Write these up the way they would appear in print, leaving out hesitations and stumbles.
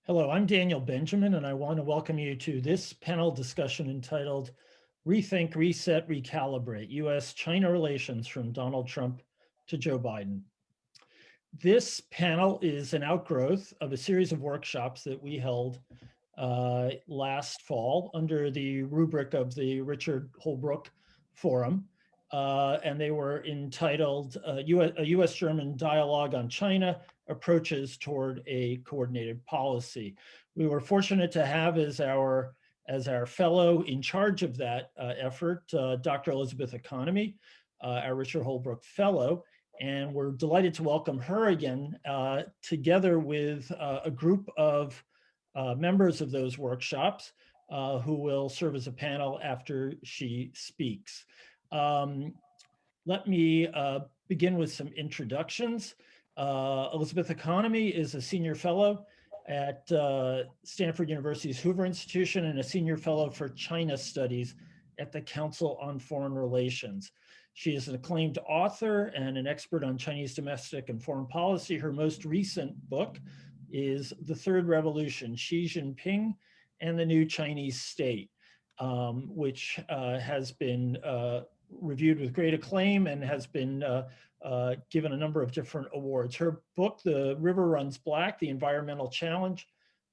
Hello, I'm Daniel Benjamin, and I want to welcome you to this panel discussion entitled Rethink, Reset, Recalibrate, U.S. China Relations from Donald Trump to Joe Biden. This panel is an outgrowth of a series of workshops that we held last fall under the rubric of the Richard Holbrooke Forum. And they were entitled a U.S.-German Dialogue on China, Approaches Toward a Coordinated Policy. We were fortunate to have as our fellow in charge of that effort, Dr. Elizabeth Economy, our Richard Holbrooke Fellow, and we're delighted to welcome her again, together with a group of members of those workshops who will serve as a panel after she speaks. Let me begin with some introductions. Elizabeth Economy is a senior fellow at Stanford University's Hoover Institution and a senior fellow for China Studies at the Council on Foreign Relations. She is an acclaimed author and an expert on Chinese domestic and foreign policy. Her most recent book is The Third Revolution, Xi Jinping and the New Chinese State, which has been reviewed with great acclaim and has been given a number of different awards. Her book, The River Runs Black, The Environmental Challenge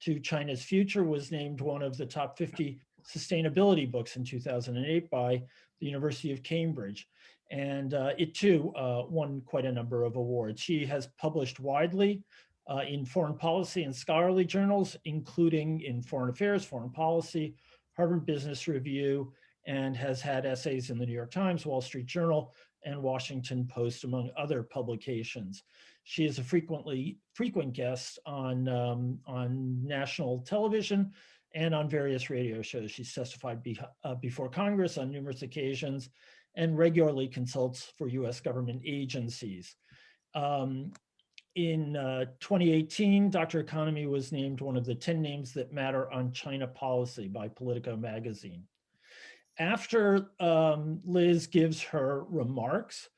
to China's Future, was named one of the top 50 sustainability books in 2008 by the University of Cambridge. And it too won quite a number of awards. She has published widely in foreign policy and scholarly journals, including in Foreign Affairs, Foreign Policy, Harvard Business Review, and has had essays in the New York Times, Wall Street Journal, and Washington Post, among other publications. She is a frequent guest on national television and on various radio shows. She's testified before Congress on numerous occasions and regularly consults for U.S. government agencies. In 2018, Dr. Economy was named one of the 10 names that matter on China policy by Politico magazine. After Liz gives her remarks,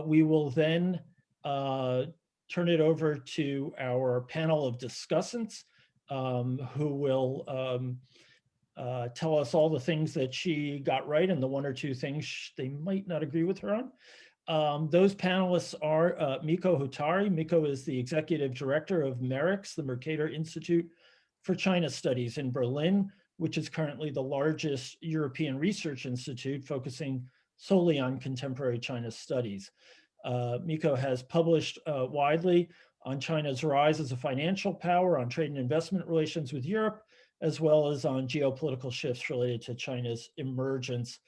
we will then turn it over to our panel of discussants who will tell us all the things that she got right and the one or two things they might not agree with her on. Those panelists are Mikko Huotari. Mikko is the executive director of MERICS, the Mercator Institute for China Studies in Berlin, which is currently the largest European research institute focusing solely on contemporary China studies. Mikko has published widely on China's rise as a financial power, on trade and investment relations with Europe, as well as on geopolitical shifts related to China's emergence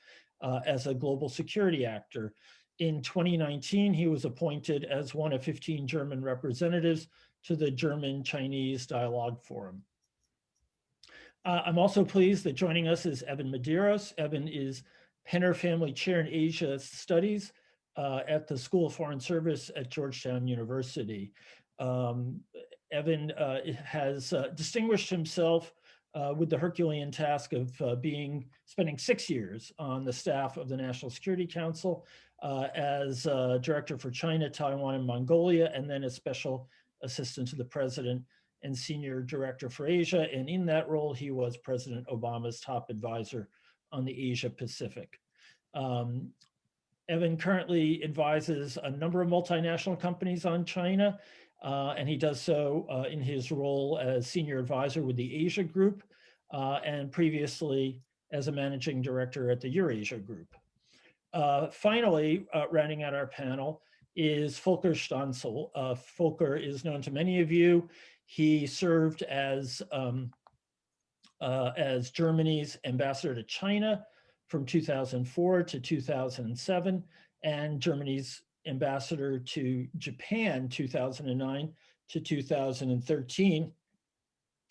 as a global security actor. In 2019, he was appointed as one of 15 German representatives to the German-Chinese Dialogue Forum. I'm also pleased that joining us is Evan Medeiros. Evan is Penner Family Chair in Asia Studies at the School of Foreign Service at Georgetown University. Evan has distinguished himself with the Herculean task of spending 6 years on the staff of the National Security Council as Director for China, Taiwan, and Mongolia, and then as Special Assistant to the President and Senior Director for Asia. And in that role, he was President Obama's top advisor on the Asia Pacific. Evan currently advises a number of multinational companies on China, and he does so in his role as senior advisor with the Asia Group, and previously as a managing director at the Eurasia Group. Finally, rounding out our panel is Volker Stanzel. Volker is known to many of you. He served as Germany's ambassador to China from 2004 to 2007, and Germany's ambassador to Japan 2009 to 2013.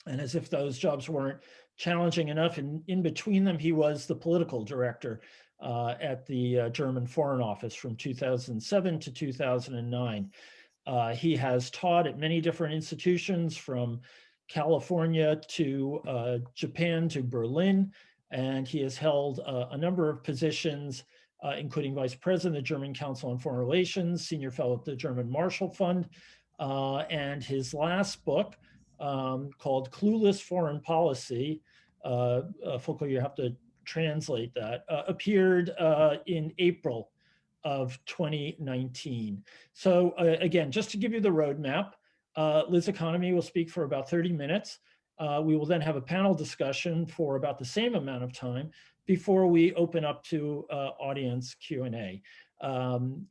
And as if those jobs weren't challenging enough, in between them, he was the political director at the German Foreign Office from 2007 to 2009. He has taught at many different institutions from California to Japan to Berlin, and he has held a number of positions, including Vice President of the German Council on Foreign Relations, Senior Fellow at the German Marshall Fund, and his last book, called Clueless Foreign Policy. Volker, you have to translate that, appeared in April of 2019. So again, just to give you the roadmap, Liz Economy will speak for about 30 minutes. We will then have a panel discussion for about the same amount of time before we open up to audience Q&A.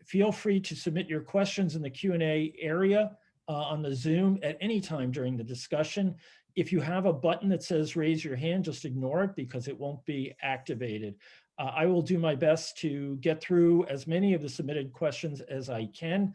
Feel free to submit your questions in the Q&A area on the Zoom at any time during the discussion. If you have a button that says raise your hand, just ignore it because it won't be activated. I will do my best to get through as many of the submitted questions as I can.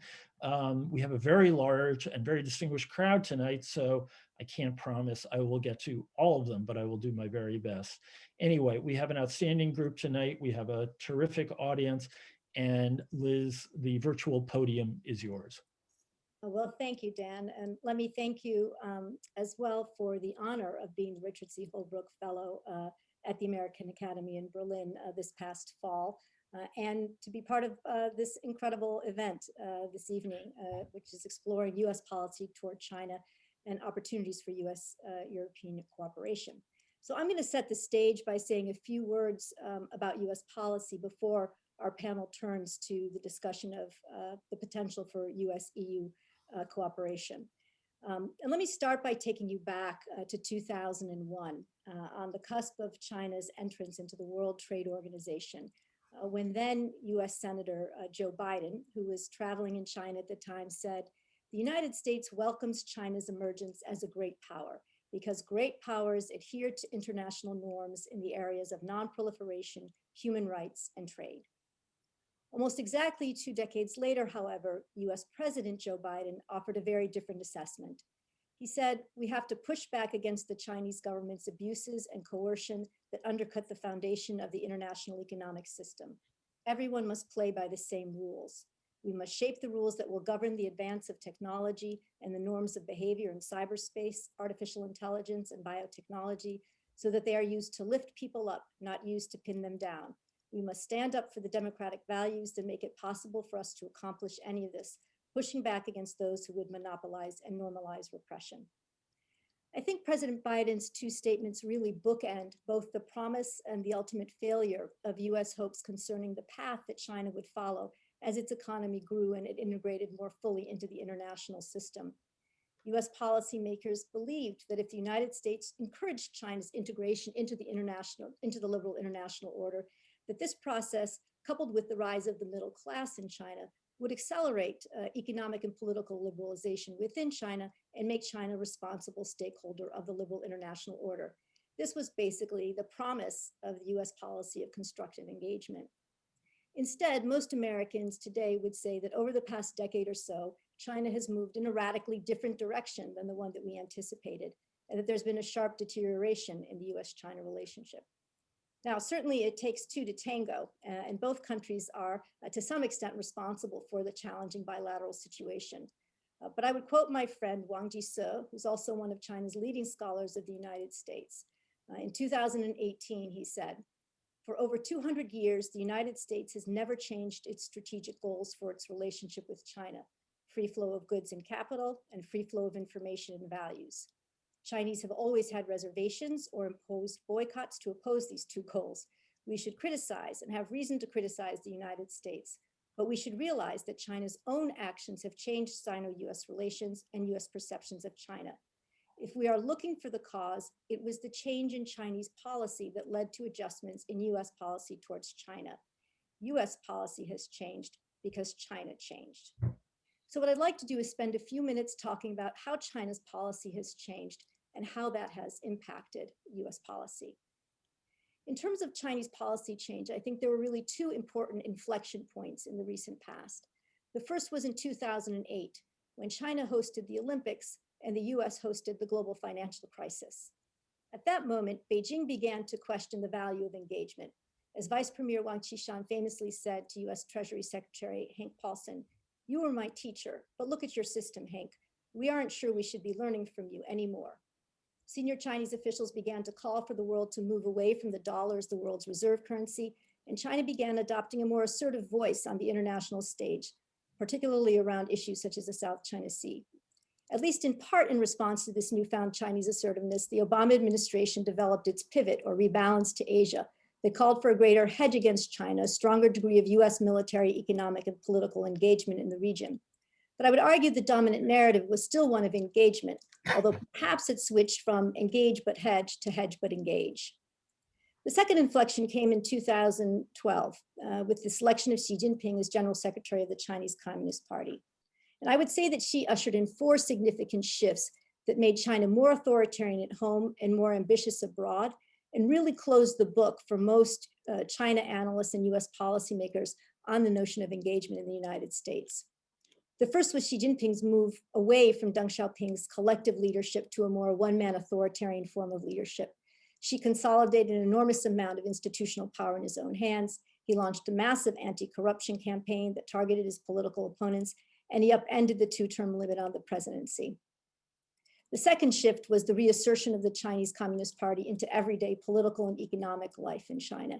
We have a very large and very distinguished crowd tonight, so I can't promise I will get to all of them, but I will do my very best. Anyway, we have an outstanding group tonight. We have a terrific audience, and Liz, the virtual podium is yours. Well, thank you, Dan. And let me thank you as well for the honor of being the Richard C. Holbrooke Fellow at the American Academy in Berlin this past fall, and to be part of this incredible event this evening, which is exploring U.S. policy toward China and opportunities for U.S.-European cooperation. So I'm going to set the stage by saying a few words about U.S. policy before our panel turns to the discussion of the potential for U.S.-EU cooperation. And let me start by taking you back to 2001, on the cusp of China's entrance into the World Trade Organization, when then U.S. Senator Joe Biden, who was traveling in China at the time, said, "The United States welcomes China's emergence as a great power because great powers adhere to international norms in the areas of non-proliferation, human rights, and trade." Almost exactly 2 decades later, however, US President Joe Biden offered a very different assessment. He said, "We have to push back against the Chinese government's abuses and coercion that undercut the foundation of the international economic system. Everyone must play by the same rules. We must shape the rules that will govern the advance of technology and the norms of behavior in cyberspace, artificial intelligence, and biotechnology so that they are used to lift people up, not used to pin them down. We must stand up for the democratic values that make it possible for us to accomplish any of this, pushing back against those who would monopolize and normalize repression." I think President Biden's 2 statements really bookend both the promise and the ultimate failure of US hopes concerning the path that China would follow as its economy grew and it integrated more fully into the international system. US policymakers believed that if the United States encouraged China's integration into the liberal international order, that this process, coupled with the rise of the middle class in China, would accelerate economic and political liberalization within China and make China a responsible stakeholder of the liberal international order. This was basically the promise of the US policy of constructive engagement. Instead, most Americans today would say that over the past decade or so, China has moved in a radically different direction than the one that we anticipated, and that there's been a sharp deterioration in the US-China relationship. Now, certainly it takes 2 to tango, and both countries are to some extent responsible for the challenging bilateral situation. But I would quote my friend Wang Jise, who's also one of China's leading scholars of the United States. In 2018, he said, "For over 200 years, the United States has never changed its strategic goals for its relationship with China: free flow of goods and capital, and free flow of information and values. Chinese have always had reservations or imposed boycotts to oppose these 2 goals. We should criticize and have reason to criticize the United States, but we should realize that China's own actions have changed Sino-US relations and US perceptions of China. If we are looking for the cause, it was the change in Chinese policy that led to adjustments in US policy towards China. US policy has changed because China changed." So what I'd like to do is spend a few minutes talking about how China's policy has changed and how that has impacted US policy. In terms of Chinese policy change, I think there were really 2 important inflection points in the recent past. The first was in 2008, when China hosted the Olympics and the US hosted the global financial crisis. At that moment, Beijing began to question the value of engagement. As Vice Premier Wang Qishan famously said to US Treasury Secretary Hank Paulson, "You were my teacher, but look at your system, Hank. We aren't sure we should be learning from you anymore." Senior Chinese officials began to call for the world to move away from the dollar as the world's reserve currency, and China began adopting a more assertive voice on the international stage, particularly around issues such as the South China Sea. At least in part in response to this newfound Chinese assertiveness, the Obama administration developed its pivot or rebalance to Asia that called for a greater hedge against China, a stronger degree of US military, economic, and political engagement in the region. But I would argue the dominant narrative was still one of engagement, although perhaps it switched from engage but hedge to hedge but engage. The second inflection came in 2012 with the selection of Xi Jinping as General Secretary of the Chinese Communist Party. And I would say that Xi ushered in 4 significant shifts that made China more authoritarian at home and more ambitious abroad, and really closed the book for most China analysts and US policymakers on the notion of engagement in the United States. The first was Xi Jinping's move away from Deng Xiaoping's collective leadership to a more one-man authoritarian form of leadership. Xi consolidated an enormous amount of institutional power in his own hands. He launched a massive anti-corruption campaign that targeted his political opponents, and he upended the 2-term limit on the presidency. The second shift was the reassertion of the Chinese Communist Party into everyday political and economic life in China.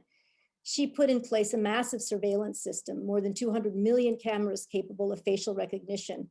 Xi put in place a massive surveillance system, more than 200 million cameras capable of facial recognition,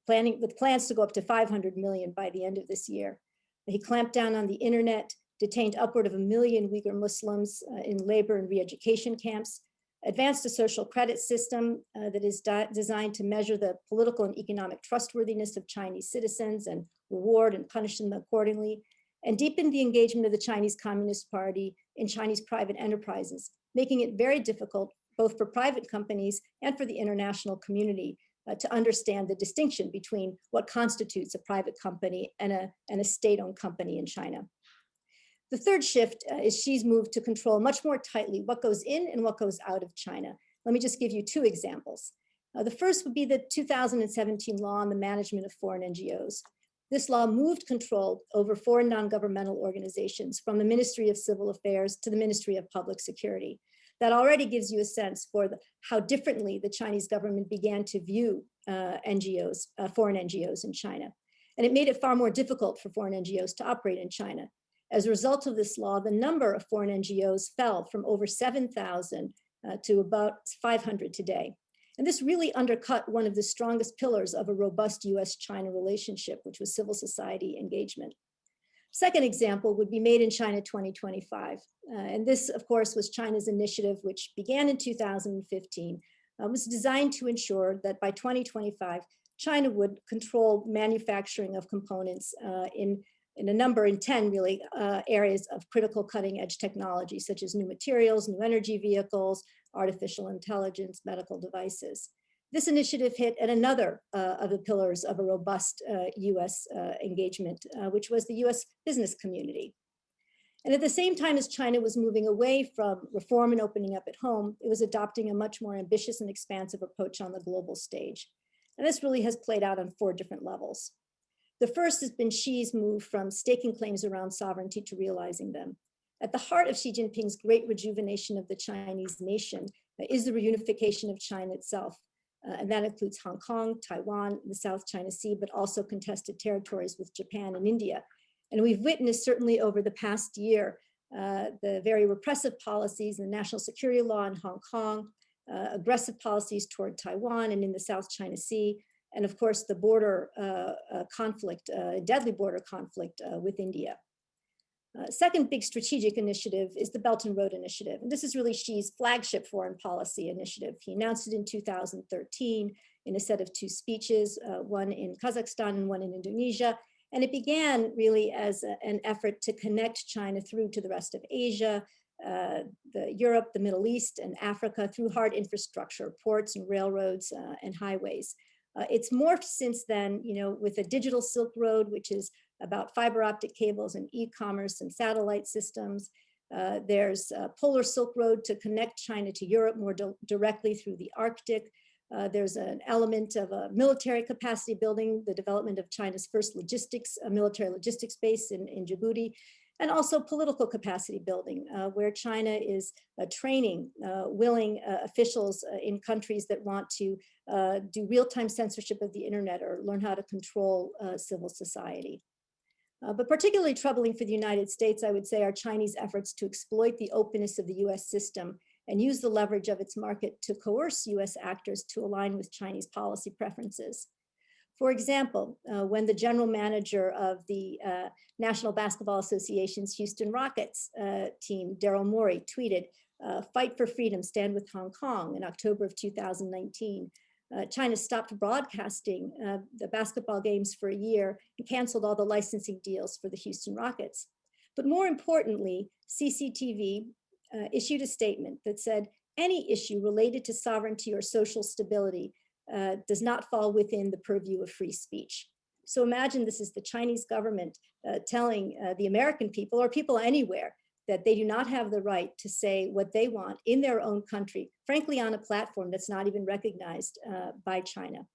with plans to go up to 500 million by the end of this year. He clamped down on the internet, detained upward of 1 million Uyghur Muslims in labor and re-education camps, advanced a social credit system that is designed to measure the political and economic trustworthiness of Chinese citizens and reward and punish them accordingly, and deepened the engagement of the Chinese Communist Party in Chinese private enterprises, making it very difficult both for private companies and for the international community to understand the distinction between what constitutes a private company and a state-owned company in China. The third shift is Xi's move to control much more tightly what goes in and what goes out of China. Let me just give you 2 examples. The first would be the 2017 law on the management of foreign NGOs. This law moved control over foreign non-governmental organizations from the Ministry of Civil Affairs to the Ministry of Public Security. That already gives you a sense for how differently the Chinese government began to view NGOs, foreign NGOs in China. And it made it far more difficult for foreign NGOs to operate in China. As a result of this law, the number of foreign NGOs fell from over 7,000 to about 500 today. And this really undercut one of the strongest pillars of a robust U.S.-China relationship, which was civil society engagement. Second example would be Made in China 2025. And this, of course, was China's initiative, which began in 2015, was designed to ensure that by 2025, China would control manufacturing of components in 10 really areas of critical cutting edge technology, such as new materials, new energy vehicles, artificial intelligence, medical devices. This initiative hit at another of the pillars of a robust US engagement, which was the US business community. And at the same time as China was moving away from reform and opening up at home, it was adopting a much more ambitious and expansive approach on the global stage. And this really has played out on 4 different levels. The first has been Xi's move from staking claims around sovereignty to realizing them. At the heart of Xi Jinping's great rejuvenation of the Chinese nation is the reunification of China itself. And that includes Hong Kong, Taiwan, the South China Sea, but also contested territories with Japan and India. And we've witnessed certainly over the past year, the very repressive policies and the national security law in Hong Kong, aggressive policies toward Taiwan and in the South China Sea, and of course, the border conflict, deadly border conflict with India. Second big strategic initiative is the Belt and Road Initiative. And this is really Xi's flagship foreign policy initiative. He announced it in 2013 in a set of 2 speeches, one in Kazakhstan and one in Indonesia. And it began really as an effort to connect China through to the rest of Asia, Europe, the Middle East, and Africa through hard infrastructure, ports and railroads and highways. It's morphed since then, with a digital Silk Road, which is about fiber optic cables and e-commerce and satellite systems. There's a Polar Silk Road to connect China to Europe more directly through the Arctic. There's an element of a military capacity building, the development of China's first military logistics base in Djibouti, and also political capacity building, where China is training willing officials in countries that want to do real-time censorship of the internet or learn how to control civil society. But particularly troubling for the United States, I would say, are Chinese efforts to exploit the openness of the US system and use the leverage of its market to coerce US actors to align with Chinese policy preferences. For example, when the general manager of the National Basketball Association's Houston Rockets team, Daryl Morey, tweeted, "Fight for freedom, stand with Hong Kong," in October of 2019. China stopped broadcasting the basketball games for a year and canceled all the licensing deals for the Houston Rockets. But more importantly, CCTV issued a statement that said, any issue related to sovereignty or social stability does not fall within the purview of free speech. So imagine this is the Chinese government telling the American people or people anywhere that they do not have the right to say what they want in their own country, frankly, on a platform that's not even recognized by China.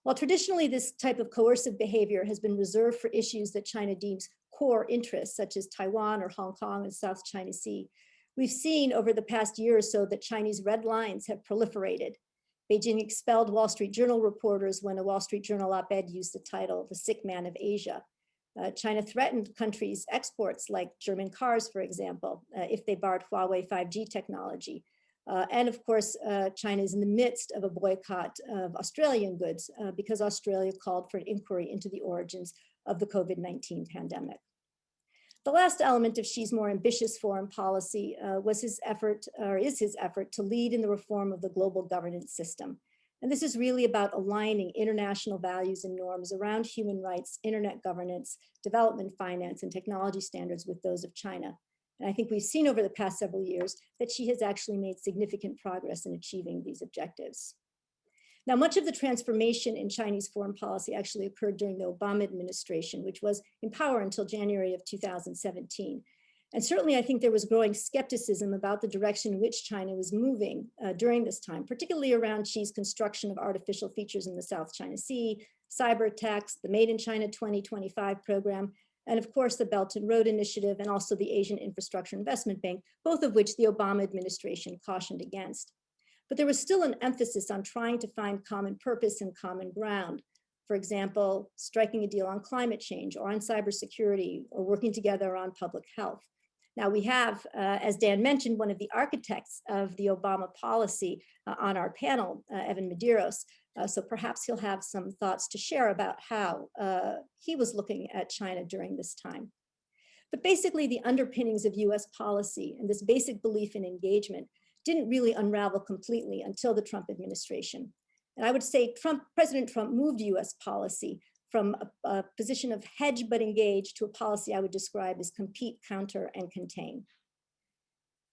While traditionally this type of coercive behavior has been reserved for issues that China deems core interests, such as Taiwan or Hong Kong and South China Sea, we've seen over the past year or so that Chinese red lines have proliferated. Beijing expelled Wall Street Journal reporters when a Wall Street Journal op-ed used the title, "The Sick Man of Asia." China threatened countries' exports, like German cars, for example, if they barred Huawei 5G technology. And of course, China is in the midst of a boycott of Australian goods because Australia called for an inquiry into the origins of the COVID-19 pandemic. The last element of Xi's more ambitious foreign policy was his effort, or is his effort, to lead in the reform of the global governance system. And this is really about aligning international values and norms around human rights, internet governance, development finance, and technology standards with those of China. And I think we've seen over the past several years that Xi has actually made significant progress in achieving these objectives. Now, much of the transformation in Chinese foreign policy actually occurred during the Obama administration, which was in power until January of 2017. And certainly, I think there was growing skepticism about the direction in which China was moving during this time, particularly around Xi's construction of artificial features in the South China Sea, cyber attacks, the Made in China 2025 program, and of course, the Belt and Road Initiative, and also the Asian Infrastructure Investment Bank, both of which the Obama administration cautioned against. But there was still an emphasis on trying to find common purpose and common ground. For example, striking a deal on climate change or on cybersecurity or working together on public health. Now we have, as Dan mentioned, one of the architects of the Obama policy on our panel, Evan Medeiros. So perhaps he'll have some thoughts to share about how he was looking at China during this time. But basically the underpinnings of US policy and this basic belief in engagement didn't really unravel completely until the Trump administration. And I would say President Trump moved US policy from a position of hedge but engage to a policy I would describe as compete, counter, and contain.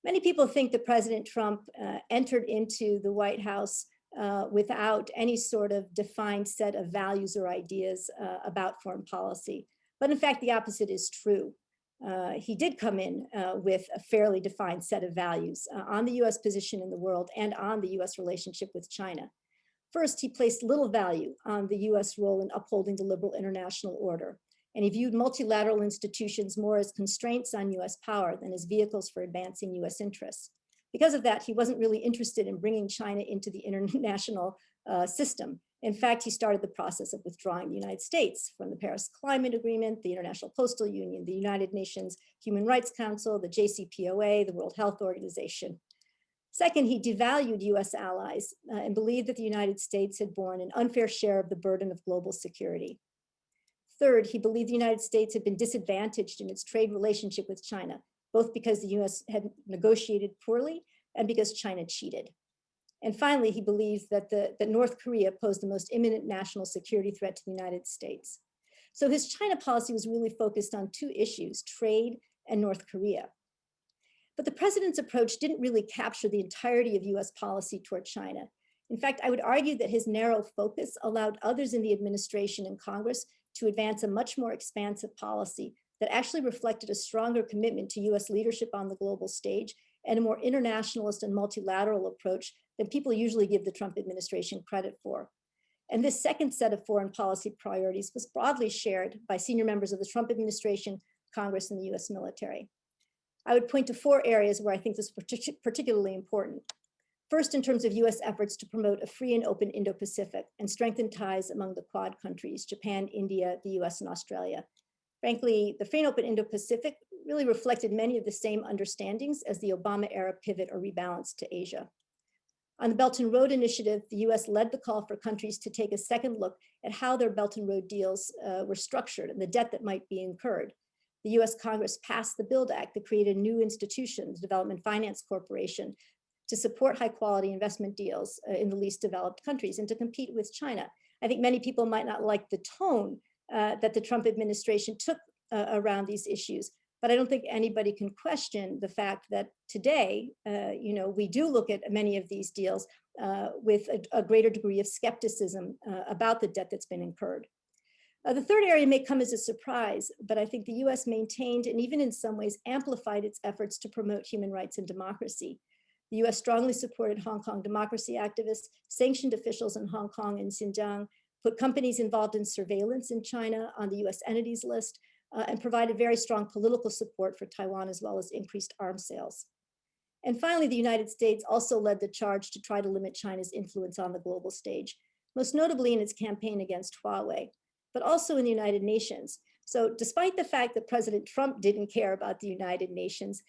Many people think that President Trump entered into the White House without any sort of defined set of values or ideas about foreign policy. But in fact, the opposite is true. He did come in with a fairly defined set of values on the US position in the world and on the US relationship with China. First, he placed little value on the US role in upholding the liberal international order, and he viewed multilateral institutions more as constraints on US power than as vehicles for advancing US interests. Because of that, he wasn't really interested in bringing China into the international system. In fact, he started the process of withdrawing the United States from the Paris Climate Agreement, the International Postal Union, the United Nations Human Rights Council, the JCPOA, the World Health Organization. Second, he devalued US allies and believed that the United States had borne an unfair share of the burden of global security. Third, he believed the United States had been disadvantaged in its trade relationship with China, both because the US had negotiated poorly and because China cheated. And finally, he believed that North Korea posed the most imminent national security threat to the United States. So his China policy was really focused on two issues, trade and North Korea. But the president's approach didn't really capture the entirety of US policy toward China. In fact, I would argue that his narrow focus allowed others in the administration and Congress to advance a much more expansive policy that actually reflected a stronger commitment to US leadership on the global stage and a more internationalist and multilateral approach than people usually give the Trump administration credit for. And this second set of foreign policy priorities was broadly shared by senior members of the Trump administration, Congress, and the US military. I would point to four areas where I think this is particularly important. First, in terms of US efforts to promote a free and open Indo-Pacific and strengthen ties among the Quad countries, Japan, India, the US, and Australia. Frankly, the free and open Indo-Pacific really reflected many of the same understandings as the Obama era pivot or rebalance to Asia. On the Belt and Road Initiative, the US led the call for countries to take a second look at how their Belt and Road deals were structured and the debt that might be incurred. The US Congress passed the BUILD Act that created a new institution, the Development Finance Corporation, to support high quality investment deals in the least developed countries and to compete with China. I think many people might not like the tone that the Trump administration took around these issues, but I don't think anybody can question the fact that today, we do look at many of these deals with a greater degree of skepticism about the debt that's been incurred. The third area may come as a surprise, but I think the US maintained and even in some ways amplified its efforts to promote human rights and democracy. The US strongly supported Hong Kong democracy activists, sanctioned officials in Hong Kong and Xinjiang, put companies involved in surveillance in China on the US entities list, and provided very strong political support for Taiwan as well as increased arms sales. And finally, the United States also led the charge to try to limit China's influence on the global stage, most notably in its campaign against Huawei, but also in the United Nations. So despite the fact that President Trump didn't care about the United Nations,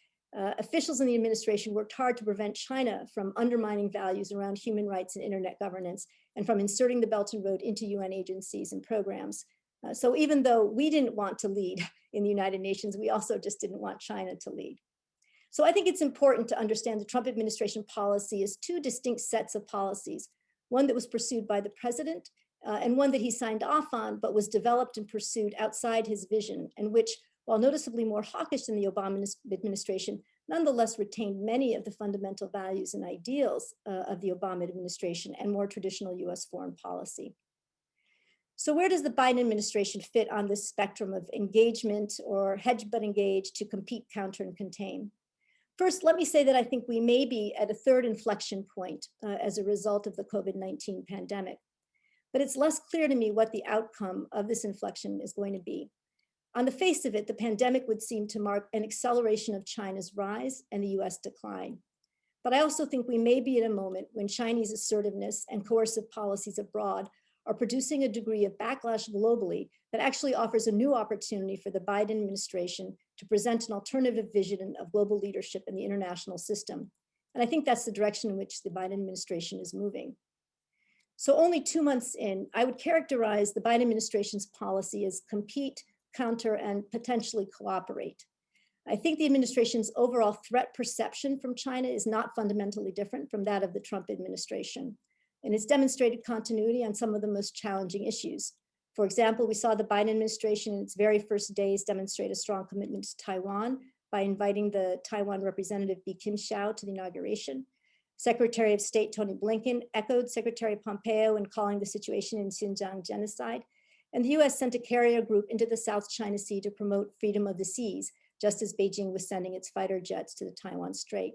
officials in the administration worked hard to prevent China from undermining values around human rights and internet governance and from inserting the Belt and Road into UN agencies and programs. So even though we didn't want to lead in the United Nations, we also just didn't want China to lead. So I think it's important to understand the Trump administration policy as two distinct sets of policies, one that was pursued by the president and one that he signed off on, but was developed and pursued outside his vision, and which, while noticeably more hawkish than the Obama administration, nonetheless retained many of the fundamental values and ideals of the Obama administration and more traditional US foreign policy. So where does the Biden administration fit on this spectrum of engagement or hedge but engage to compete, counter, and contain? First, let me say that I think we may be at a third inflection point as a result of the COVID-19 pandemic. But it's less clear to me what the outcome of this inflection is going to be. On the face of it, the pandemic would seem to mark an acceleration of China's rise and the US decline. But I also think we may be at a moment when Chinese assertiveness and coercive policies abroad are producing a degree of backlash globally that actually offers a new opportunity for the Biden administration to present an alternative vision of global leadership in the international system. And I think that's the direction in which the Biden administration is moving. So only 2 months in, I would characterize the Biden administration's policy as compete, counter, and potentially cooperate. I think the administration's overall threat perception from China is not fundamentally different from that of the Trump administration. And it's demonstrated continuity on some of the most challenging issues. For example, we saw the Biden administration in its very first days demonstrate a strong commitment to Taiwan by inviting the Taiwan representative Bi Kim-hsiao to the inauguration. Secretary of State Tony Blinken echoed Secretary Pompeo in calling the situation in Xinjiang genocide. And the US sent a carrier group into the South China Sea to promote freedom of the seas, just as Beijing was sending its fighter jets to the Taiwan Strait.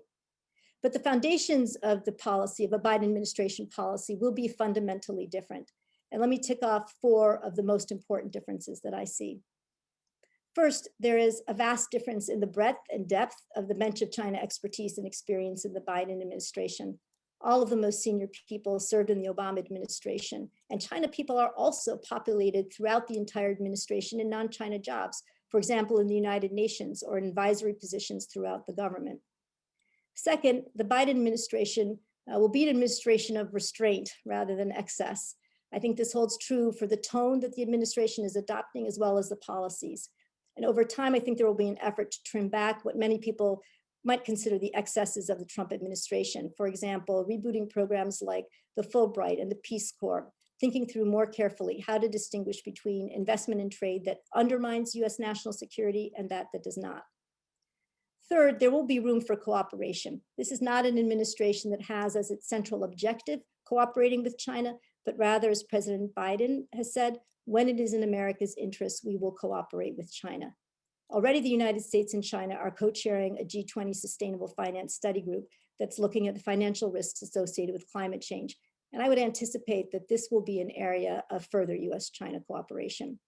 But the foundations of the policy, of a Biden administration policy, will be fundamentally different. And let me tick off 4 of the most important differences that I see. First, there is a vast difference in the breadth and depth of the bench of China expertise and experience in the Biden administration. All of the most senior people served in the Obama administration, and China people are also populated throughout the entire administration in non-China jobs, for example, in the United Nations or in advisory positions throughout the government. Second, the Biden administration will be an administration of restraint rather than excess. I think this holds true for the tone that the administration is adopting as well as the policies. And over time, I think there will be an effort to trim back what many people might consider the excesses of the Trump administration. For example, rebooting programs like the Fulbright and the Peace Corps, thinking through more carefully how to distinguish between investment and trade that undermines US national security and that does not. Third, there will be room for cooperation. This is not an administration that has as its central objective cooperating with China, but rather, as President Biden has said, when it is in America's interest, we will cooperate with China. Already, the United States and China are co-chairing a G20 Sustainable Finance Study Group that's looking at the financial risks associated with climate change. And I would anticipate that this will be an area of further US-China cooperation.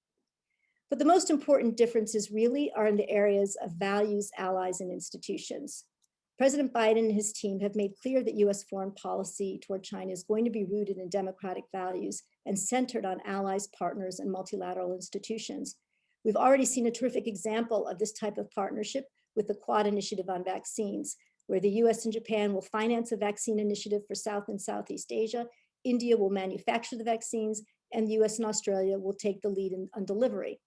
But the most important differences really are in the areas of values, allies, and institutions. President Biden and his team have made clear that US foreign policy toward China is going to be rooted in democratic values and centered on allies, partners, and multilateral institutions. We've already seen a terrific example of this type of partnership with the Quad Initiative on vaccines, where the US and Japan will finance a vaccine initiative for South and Southeast Asia. India will manufacture the vaccines, and the US and Australia will take the lead on delivery.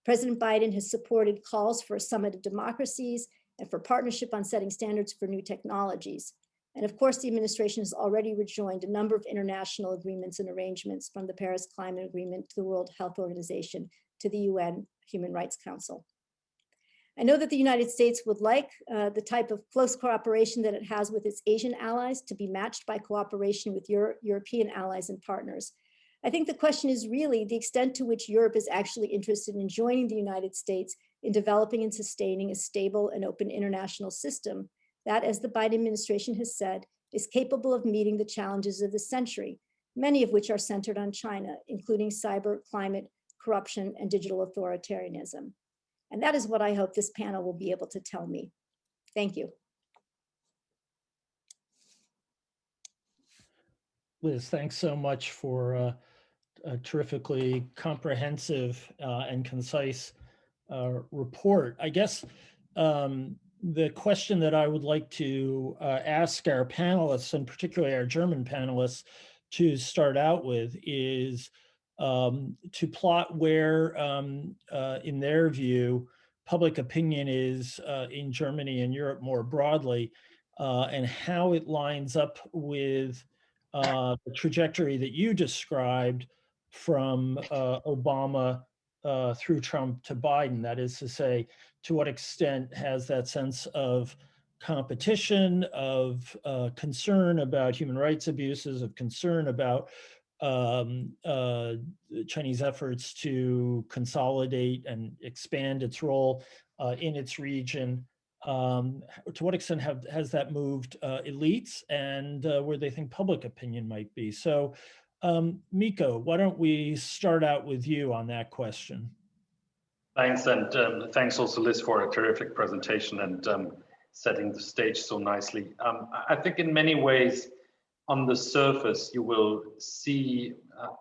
President Biden has supported calls for a summit of democracies and for partnership on setting standards for new technologies. And of course, the administration has already rejoined a number of international agreements and arrangements, from the Paris Climate Agreement to the World Health Organization to the UN Human Rights Council. I know that the United States would like the type of close cooperation that it has with its Asian allies to be matched by cooperation with European allies and partners. I think the question is really the extent to which Europe is actually interested in joining the United States in developing and sustaining a stable and open international system that, as the Biden administration has said, is capable of meeting the challenges of the century, many of which are centered on China, including cyber, climate, corruption, and digital authoritarianism. And that is what I hope this panel will be able to tell me. Thank you. Liz, thanks so much for a terrifically comprehensive and concise report. I guess the question that I would like to ask our panelists, and particularly our German panelists, to start out with is to plot where, in their view, public opinion is in Germany and Europe more broadly, and how it lines up with the trajectory that you described from Obama through Trump to Biden. That is to say, to what extent has that sense of competition, of concern about human rights abuses, of concern about Chinese efforts to consolidate and expand its role in its region. To what extent has that moved elites and where they think public opinion might be? So, Mikko, why don't we start out with you on that question? Thanks, and thanks also, Liz, for a terrific presentation and setting the stage so nicely. I think in many ways, on the surface, you will see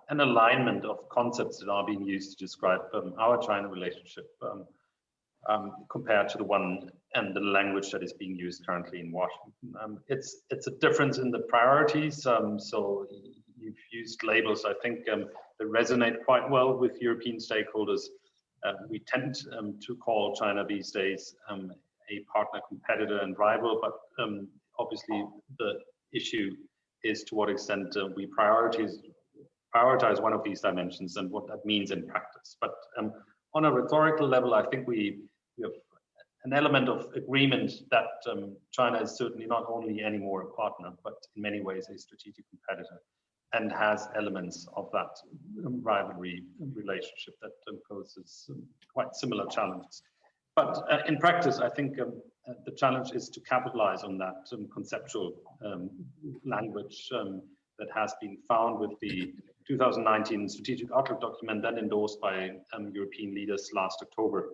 an alignment of concepts that are being used to describe our China relationship compared to the one and the language that is being used currently in Washington. It's a difference in the priorities. So you've used labels, I think, that resonate quite well with European stakeholders. We tend to call China these days a partner, competitor, and rival, but obviously the issue is to what extent we prioritize one of these dimensions and what that means in practice. But on a rhetorical level, I think we have an element of agreement that China is certainly not only anymore a partner, but in many ways a strategic competitor, and has elements of that rivalry relationship that poses quite similar challenges. But in practice, I think the challenge is to capitalize on that conceptual language that has been found with the 2019 Strategic Outlook document, then endorsed by European leaders last October.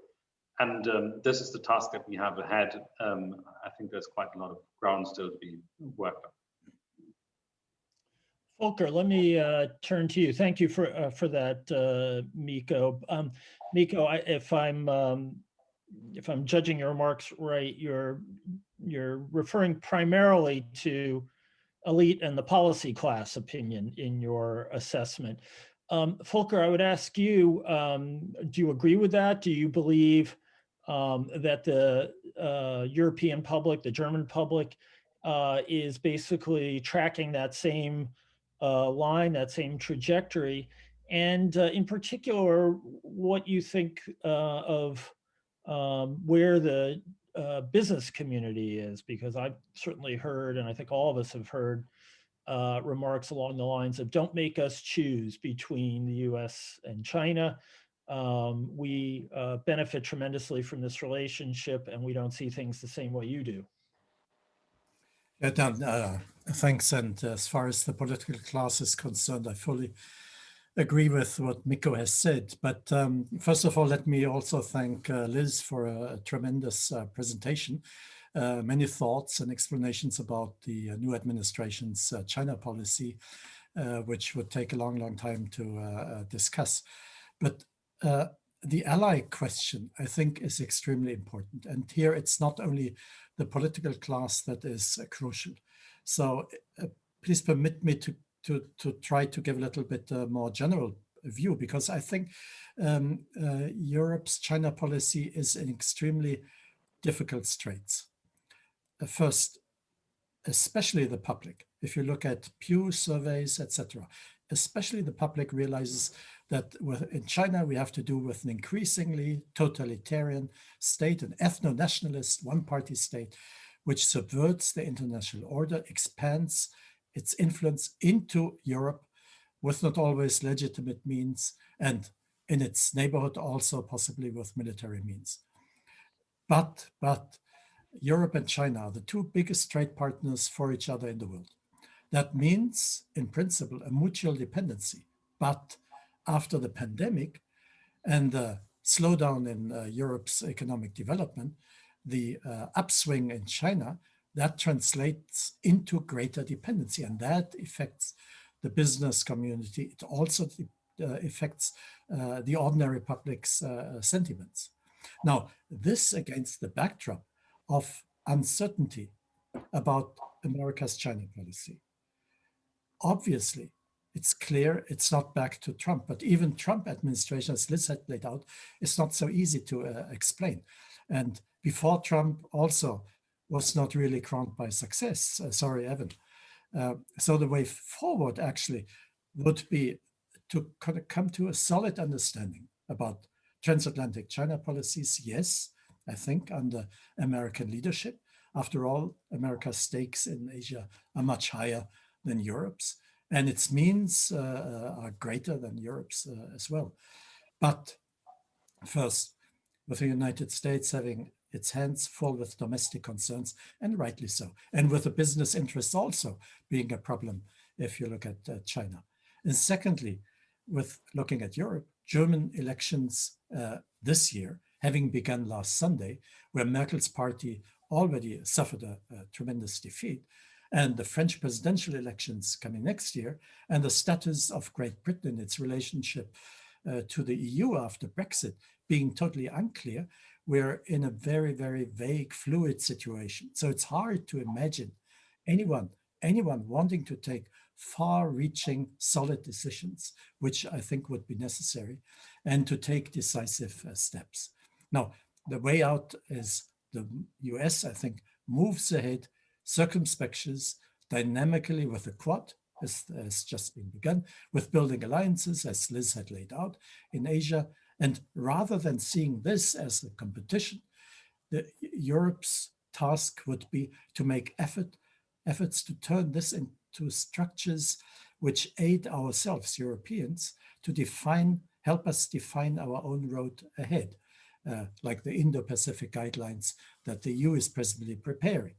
And this is the task that we have ahead. I think there's quite a lot of ground still to be worked on. Volker, let me turn to you. Thank you for that, Mikko. Mikko, if I'm judging your remarks right, you're referring primarily to elite and the policy class opinion in your assessment. Volker, I would ask you, do you agree with that? Do you believe that the European public, the German public, is basically tracking that same line, that same trajectory? And in particular, what you think of where the business community is, because I've certainly heard, and I think all of us have heard, remarks along the lines of don't make us choose between the US and China. We benefit tremendously from this relationship and we don't see things the same way you do. Yeah, Dan, thanks. And as far as the political class is concerned, I fully agree with what Mikko has said. But first of all, let me also thank Liz for a tremendous presentation. Many thoughts and explanations about the new administration's China policy, which would take a long, long time to discuss. But the ally question, I think, is extremely important. And here it's not only the political class that is crucial. So please permit me to try to give a little bit more general view, because I think Europe's China policy is in extremely difficult straits. First, especially the public, if you look at Pew surveys, etc., especially the public realizes that in China we have to do with an increasingly totalitarian state, an ethno-nationalist one-party state, which subverts the international order, expands its influence into Europe with not always legitimate means, and in its neighborhood also possibly with military means. But Europe and China are the two biggest trade partners for each other in the world. That means, in principle, a mutual dependency. But after the pandemic and the slowdown in Europe's economic development, the upswing in China, that translates into greater dependency, and that affects the business community. It also affects the ordinary public's sentiments. Now, this against the backdrop of uncertainty about America's China policy. Obviously, it's clear it's not back to Trump, but even Trump administration, as Liz had laid out, is not so easy to explain. And before Trump also was not really crowned by success. Sorry, Evan. So the way forward actually would be to come to a solid understanding about transatlantic China policies, yes, I think under American leadership. After all, America's stakes in Asia are much higher than Europe's, and its means are greater than Europe's as well. But first, with the United States having its hands full with domestic concerns, and rightly so, and with the business interests also being a problem if you look at China. And secondly, with looking at Europe, German elections this year, having begun last Sunday, where Merkel's party already suffered a tremendous defeat, and the French presidential elections coming next year, and the status of Great Britain, its relationship to the EU after Brexit being totally unclear, we're in a very, very vague, fluid situation. So it's hard to imagine anyone wanting to take far-reaching, solid decisions, which I think would be necessary, and to take decisive steps. Now, the way out is the US, I think, moves ahead, circumspections, dynamically with the Quad, as just been begun, with building alliances, as Liz had laid out, in Asia. And rather than seeing this as a competition, Europe's task would be to make efforts to turn this into structures which aid ourselves, Europeans, to help us define our own road ahead, like the Indo-Pacific guidelines that the EU is presently preparing.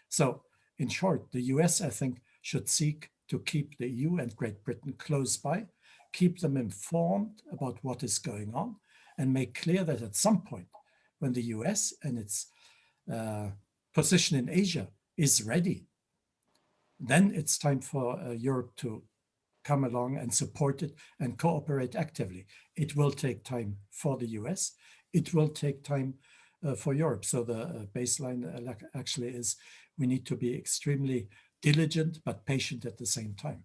So in short, the US, I think, should seek to keep the EU and Great Britain close by, keep them informed about what is going on, and make clear that at some point, when the US and its position in Asia is ready, then it's time for Europe to come along and support it and cooperate actively. It will take time for the US. It will take time for Europe. So the baseline actually is we need to be extremely diligent but patient at the same time.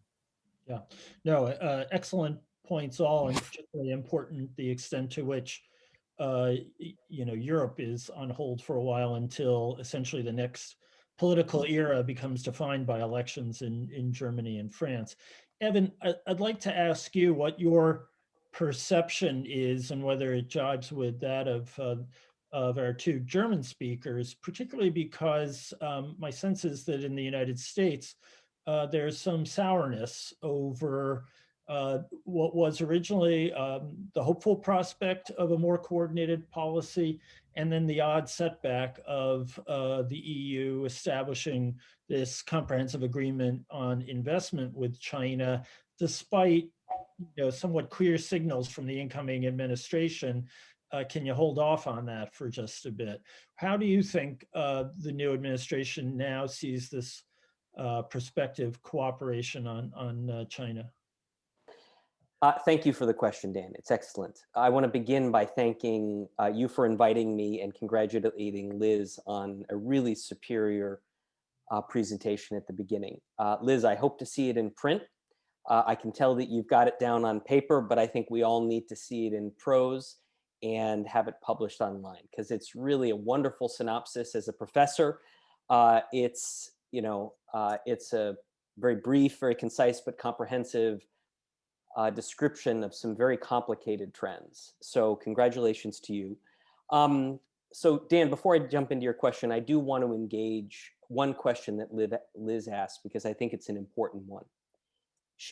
Yeah, no, excellent points all, and particularly important the extent to which Europe is on hold for a while until essentially the next political era becomes defined by elections in Germany and France. Evan, I'd like to ask you what your perception is and whether it jives with that of our two German speakers, particularly because my sense is that in the United States, there's some sourness over what was originally the hopeful prospect of a more coordinated policy, and then the odd setback of the EU establishing this comprehensive agreement on investment with China, despite somewhat clear signals from the incoming administration. Can you hold off on that for just a bit? How do you think the new administration now sees this prospective cooperation on China? Thank you for the question, Dan. It's excellent. I want to begin by thanking you for inviting me and congratulating Liz on a really superior presentation at the beginning. Liz, I hope to see it in print. I can tell that you've got it down on paper, but I think we all need to see it in prose and have it published online because it's really a wonderful synopsis. As a professor, it's a very brief, very concise, but comprehensive description of some very complicated trends. So congratulations to you. So Dan, before I jump into your question, I do want to engage one question that Liz asked because I think it's an important one.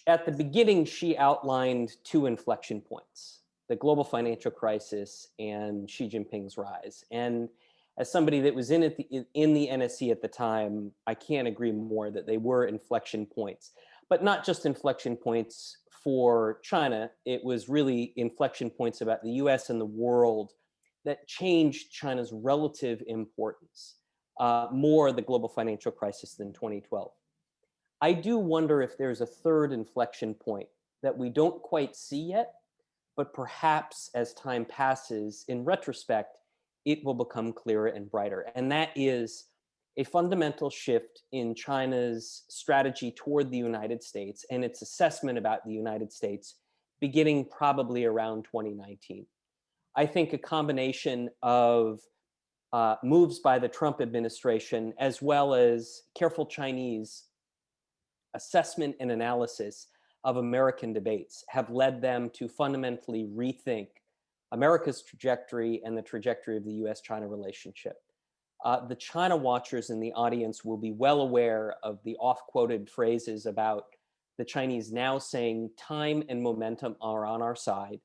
At the beginning, she outlined two inflection points, the global financial crisis and Xi Jinping's rise. And as somebody that was in the NSC at the time, I can't agree more that they were inflection points, but not just inflection points for China. It was really inflection points about the US and the world that changed China's relative importance, more the global financial crisis than 2012. I do wonder if there's a third inflection point that we don't quite see yet, but perhaps as time passes, in retrospect, it will become clearer and brighter. And that is a fundamental shift in China's strategy toward the United States and its assessment about the United States beginning probably around 2019. I think a combination of moves by the Trump administration as well as careful Chinese assessment and analysis of American debates have led them to fundamentally rethink America's trajectory and the trajectory of the U.S. China relationship. The China watchers in the audience will be well aware of the oft-quoted phrases about the Chinese now saying time and momentum are on our side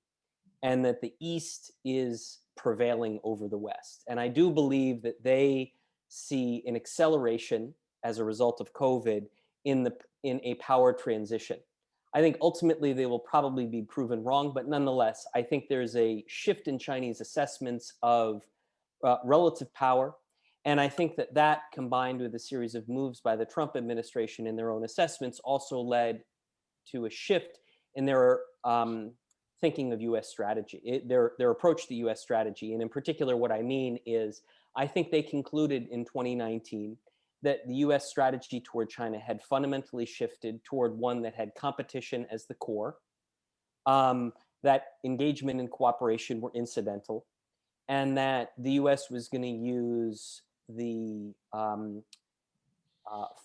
and that the East is prevailing over the West. And I do believe that they see an acceleration as a result of COVID in a power transition. I think ultimately they will probably be proven wrong, but nonetheless, I think there's a shift in Chinese assessments of relative power. And I think that that combined with a series of moves by the Trump administration in their own assessments also led to a shift in their thinking of US strategy, their approach to US strategy. And in particular, what I mean is, I think they concluded in 2019 that the US strategy toward China had fundamentally shifted toward one that had competition as the core, that engagement and cooperation were incidental, and that the US was going to use the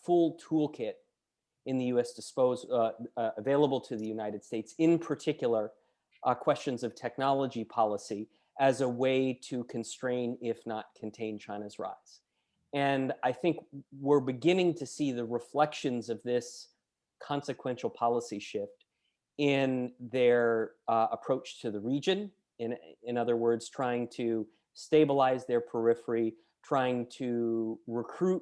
full toolkit in the US available to the United States, in particular, questions of technology policy as a way to constrain, if not contain, China's rise. And I think we're beginning to see the reflections of this consequential policy shift in their approach to the region. In other words, trying to stabilize their periphery, trying to recruit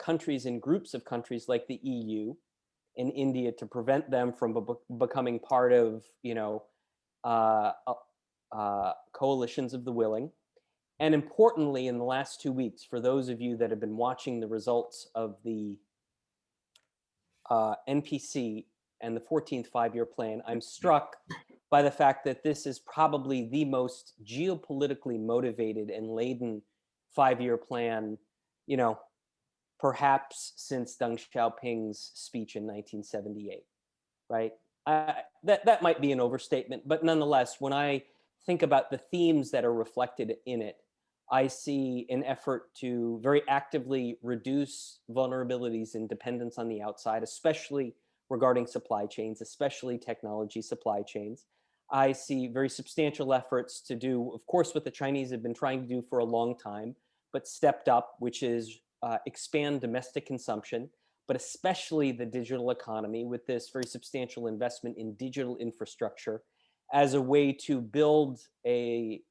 countries and groups of countries like the EU and India to prevent them from becoming part of, coalitions of the willing. And importantly, in the last 2 weeks, for those of you that have been watching the results of the NPC and the 14th five-year plan, I'm struck by the fact that this is probably the most geopolitically motivated and laden five-year plan, perhaps since Deng Xiaoping's speech in 1978, right? That might be an overstatement, but nonetheless, when I think about the themes that are reflected in it, I see an effort to very actively reduce vulnerabilities and dependence on the outside, especially regarding supply chains, especially technology supply chains. I see very substantial efforts to do, of course, what the Chinese have been trying to do for a long time, but stepped up, which is expand domestic consumption, but especially the digital economy with this very substantial investment in digital infrastructure as a way to build a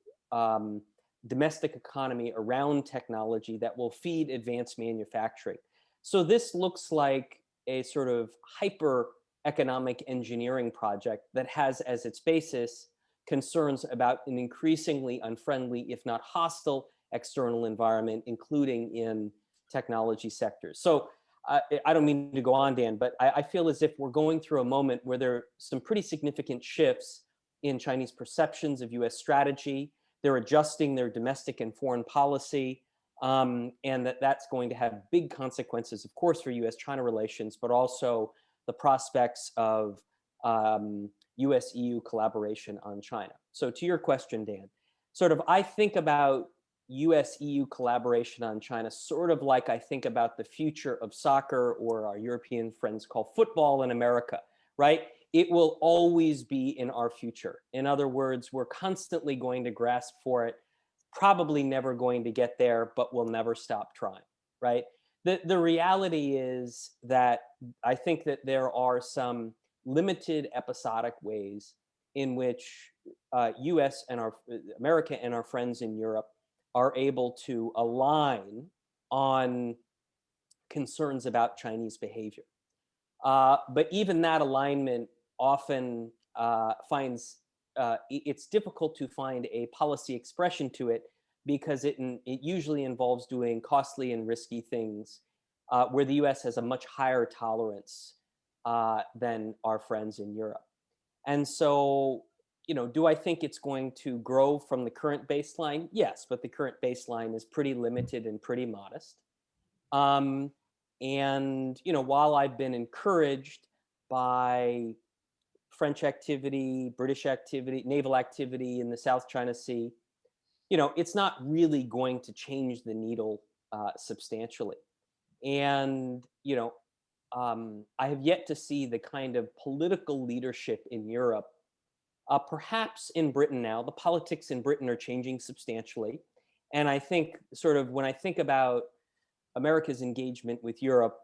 domestic economy around technology that will feed advanced manufacturing. So this looks like a sort of hyper economic engineering project that has as its basis concerns about an increasingly unfriendly, if not hostile, external environment, including in technology sectors. So I don't mean to go on, Dan, but I feel as if we're going through a moment where there are some pretty significant shifts in Chinese perceptions of U.S. strategy. They're adjusting their domestic and foreign policy, and that's going to have big consequences, of course, for U.S.-China relations, but also the prospects of U.S.-EU collaboration on China. So to your question, Dan, sort of I think about U.S.-EU collaboration on China sort of like I think about the future of soccer, or our European friends call football in America, right? It will always be in our future. In other words, we're constantly going to grasp for it, probably never going to get there, but we'll never stop trying, right? The reality is that I think that there are some limited episodic ways in which U.S. and America and our friends in Europe are able to align on concerns about Chinese behavior. But even that alignment often finds it's difficult to find a policy expression to it, because it usually involves doing costly and risky things where the US has a much higher tolerance than our friends in Europe. And so, do I think it's going to grow from the current baseline? Yes, but the current baseline is pretty limited and pretty modest. And, while I've been encouraged by French activity, British activity, naval activity in the South China Sea, it's not really going to change the needle substantially. And, I have yet to see the kind of political leadership in Europe. Perhaps in Britain now, the politics in Britain are changing substantially. And I think sort of when I think about America's engagement with Europe,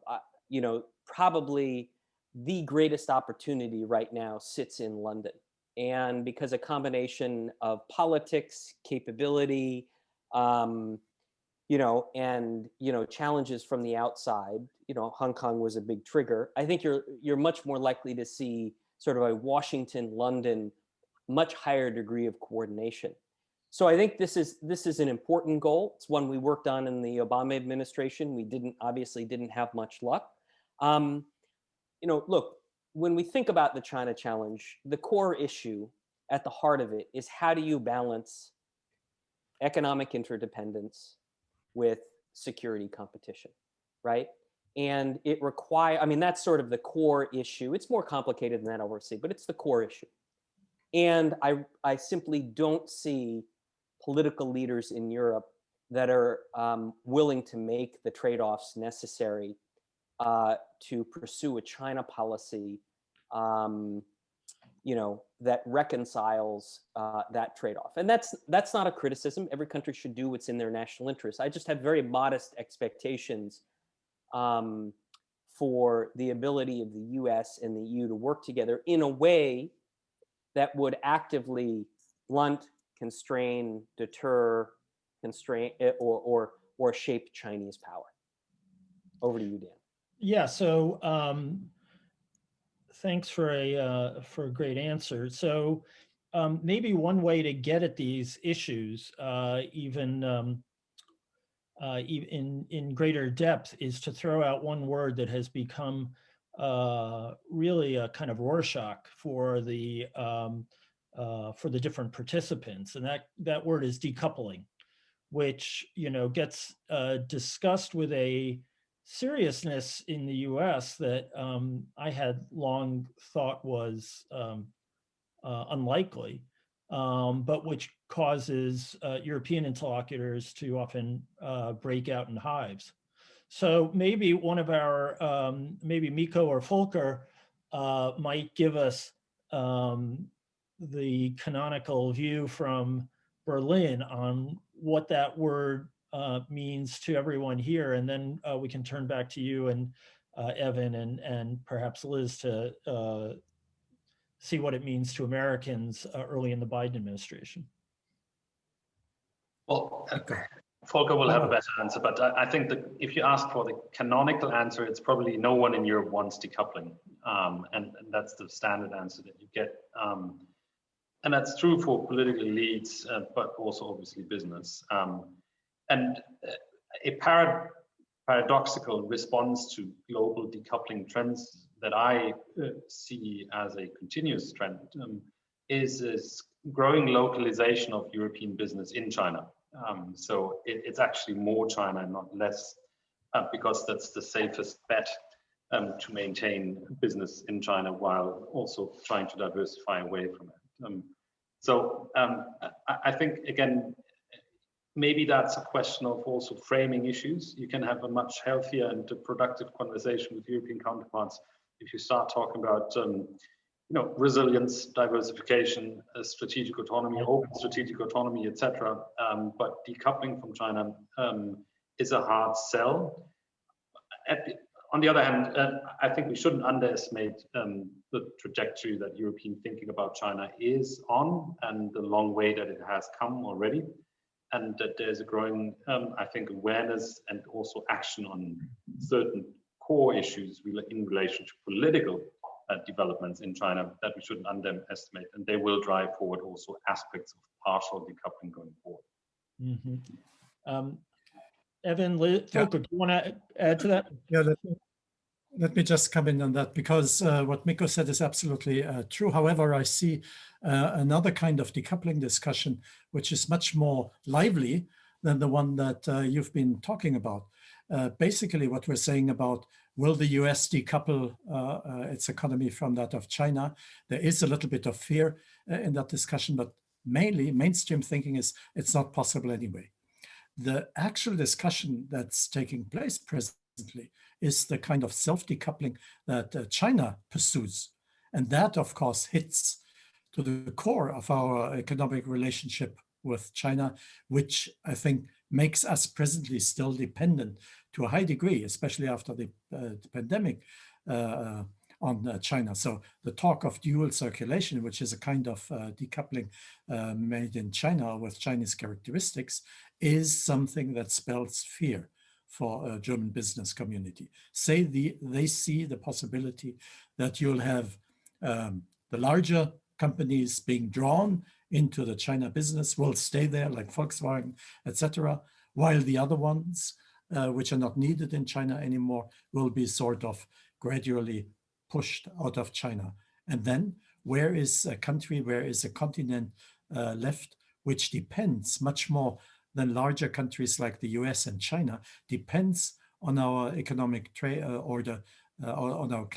probably the greatest opportunity right now sits in London. And because a combination of politics, capability, and, challenges from the outside, Hong Kong was a big trigger. I think you're much more likely to see sort of a Washington-London much higher degree of coordination. So I think this is an important goal. It's one we worked on in the Obama administration. We obviously didn't have much luck. Look, when we think about the China challenge, the core issue at the heart of it is, how do you balance economic interdependence with security competition, right? And that's sort of the core issue. It's more complicated than that, obviously, but it's the core issue. And I simply don't see political leaders in Europe that are willing to make the trade-offs necessary to pursue a China policy, that reconciles that trade-off. And that's not a criticism. Every country should do what's in their national interest. I just have very modest expectations for the ability of the US and the EU to work together in a way that would actively blunt, constrain, deter, or shape Chinese power. Over to you, Dan. Yeah. So thanks for a great answer. So maybe one way to get at these issues, even in greater depth, is to throw out one word that has become really a kind of Rorschach for the different participants, and that word is decoupling, which gets discussed with a seriousness in the U.S. that I had long thought was unlikely, but which causes European interlocutors to often break out in hives. So maybe one of our, maybe Mikko or Volker might give us the canonical view from Berlin on what that word means to everyone here. And then we can turn back to you and Evan and perhaps Liz to see what it means to Americans early in the Biden administration. Well, Volker will have a better answer, but I think that if you ask for the canonical answer, it's probably no one in Europe wants decoupling. And that's the standard answer that you get. And that's true for political elites, but also obviously business. And a paradoxical response to global decoupling trends that I see as a continuous trend is growing localization of European business in China. So it's actually more China, not less, because that's the safest bet to maintain business in China while also trying to diversify away from it. I think, again, maybe that's a question of also framing issues. You can have a much healthier and productive conversation with European counterparts if you start talking about resilience, diversification, strategic autonomy, open strategic autonomy, etc. But decoupling from China is a hard sell. On the other hand, I think we shouldn't underestimate the trajectory that European thinking about China is on and the long way that it has come already. And that there's a growing, I think, awareness and also action on certain core issues in relation to political developments in China that we shouldn't underestimate. And they will drive forward also aspects of partial decoupling going forward. Mm-hmm. Evan, Volker, do you want to add to that? Yeah, let me just come in on that, because what Mikko said is absolutely true. However, I see another kind of decoupling discussion, which is much more lively than the one that you've been talking about. Basically, what we're saying about, will the US decouple its economy from that of China? There is a little bit of fear in that discussion, but mainly mainstream thinking is it's not possible anyway. The actual discussion that's taking place presently is the kind of self-decoupling that China pursues. And that, of course, hits to the core of our economic relationship with China, which I think makes us presently still dependent to a high degree, especially after the pandemic, on China. So the talk of dual circulation, which is a kind of decoupling made in China with Chinese characteristics, is something that spells fear for a German business community. They see the possibility that you'll have the larger companies being drawn into the China business, will stay there like Volkswagen, etc., while the other ones, which are not needed in China anymore, will be sort of gradually pushed out of China. And then where is a country, where is a continent left, which depends much more than larger countries like the US and China, depends on our economic order, on our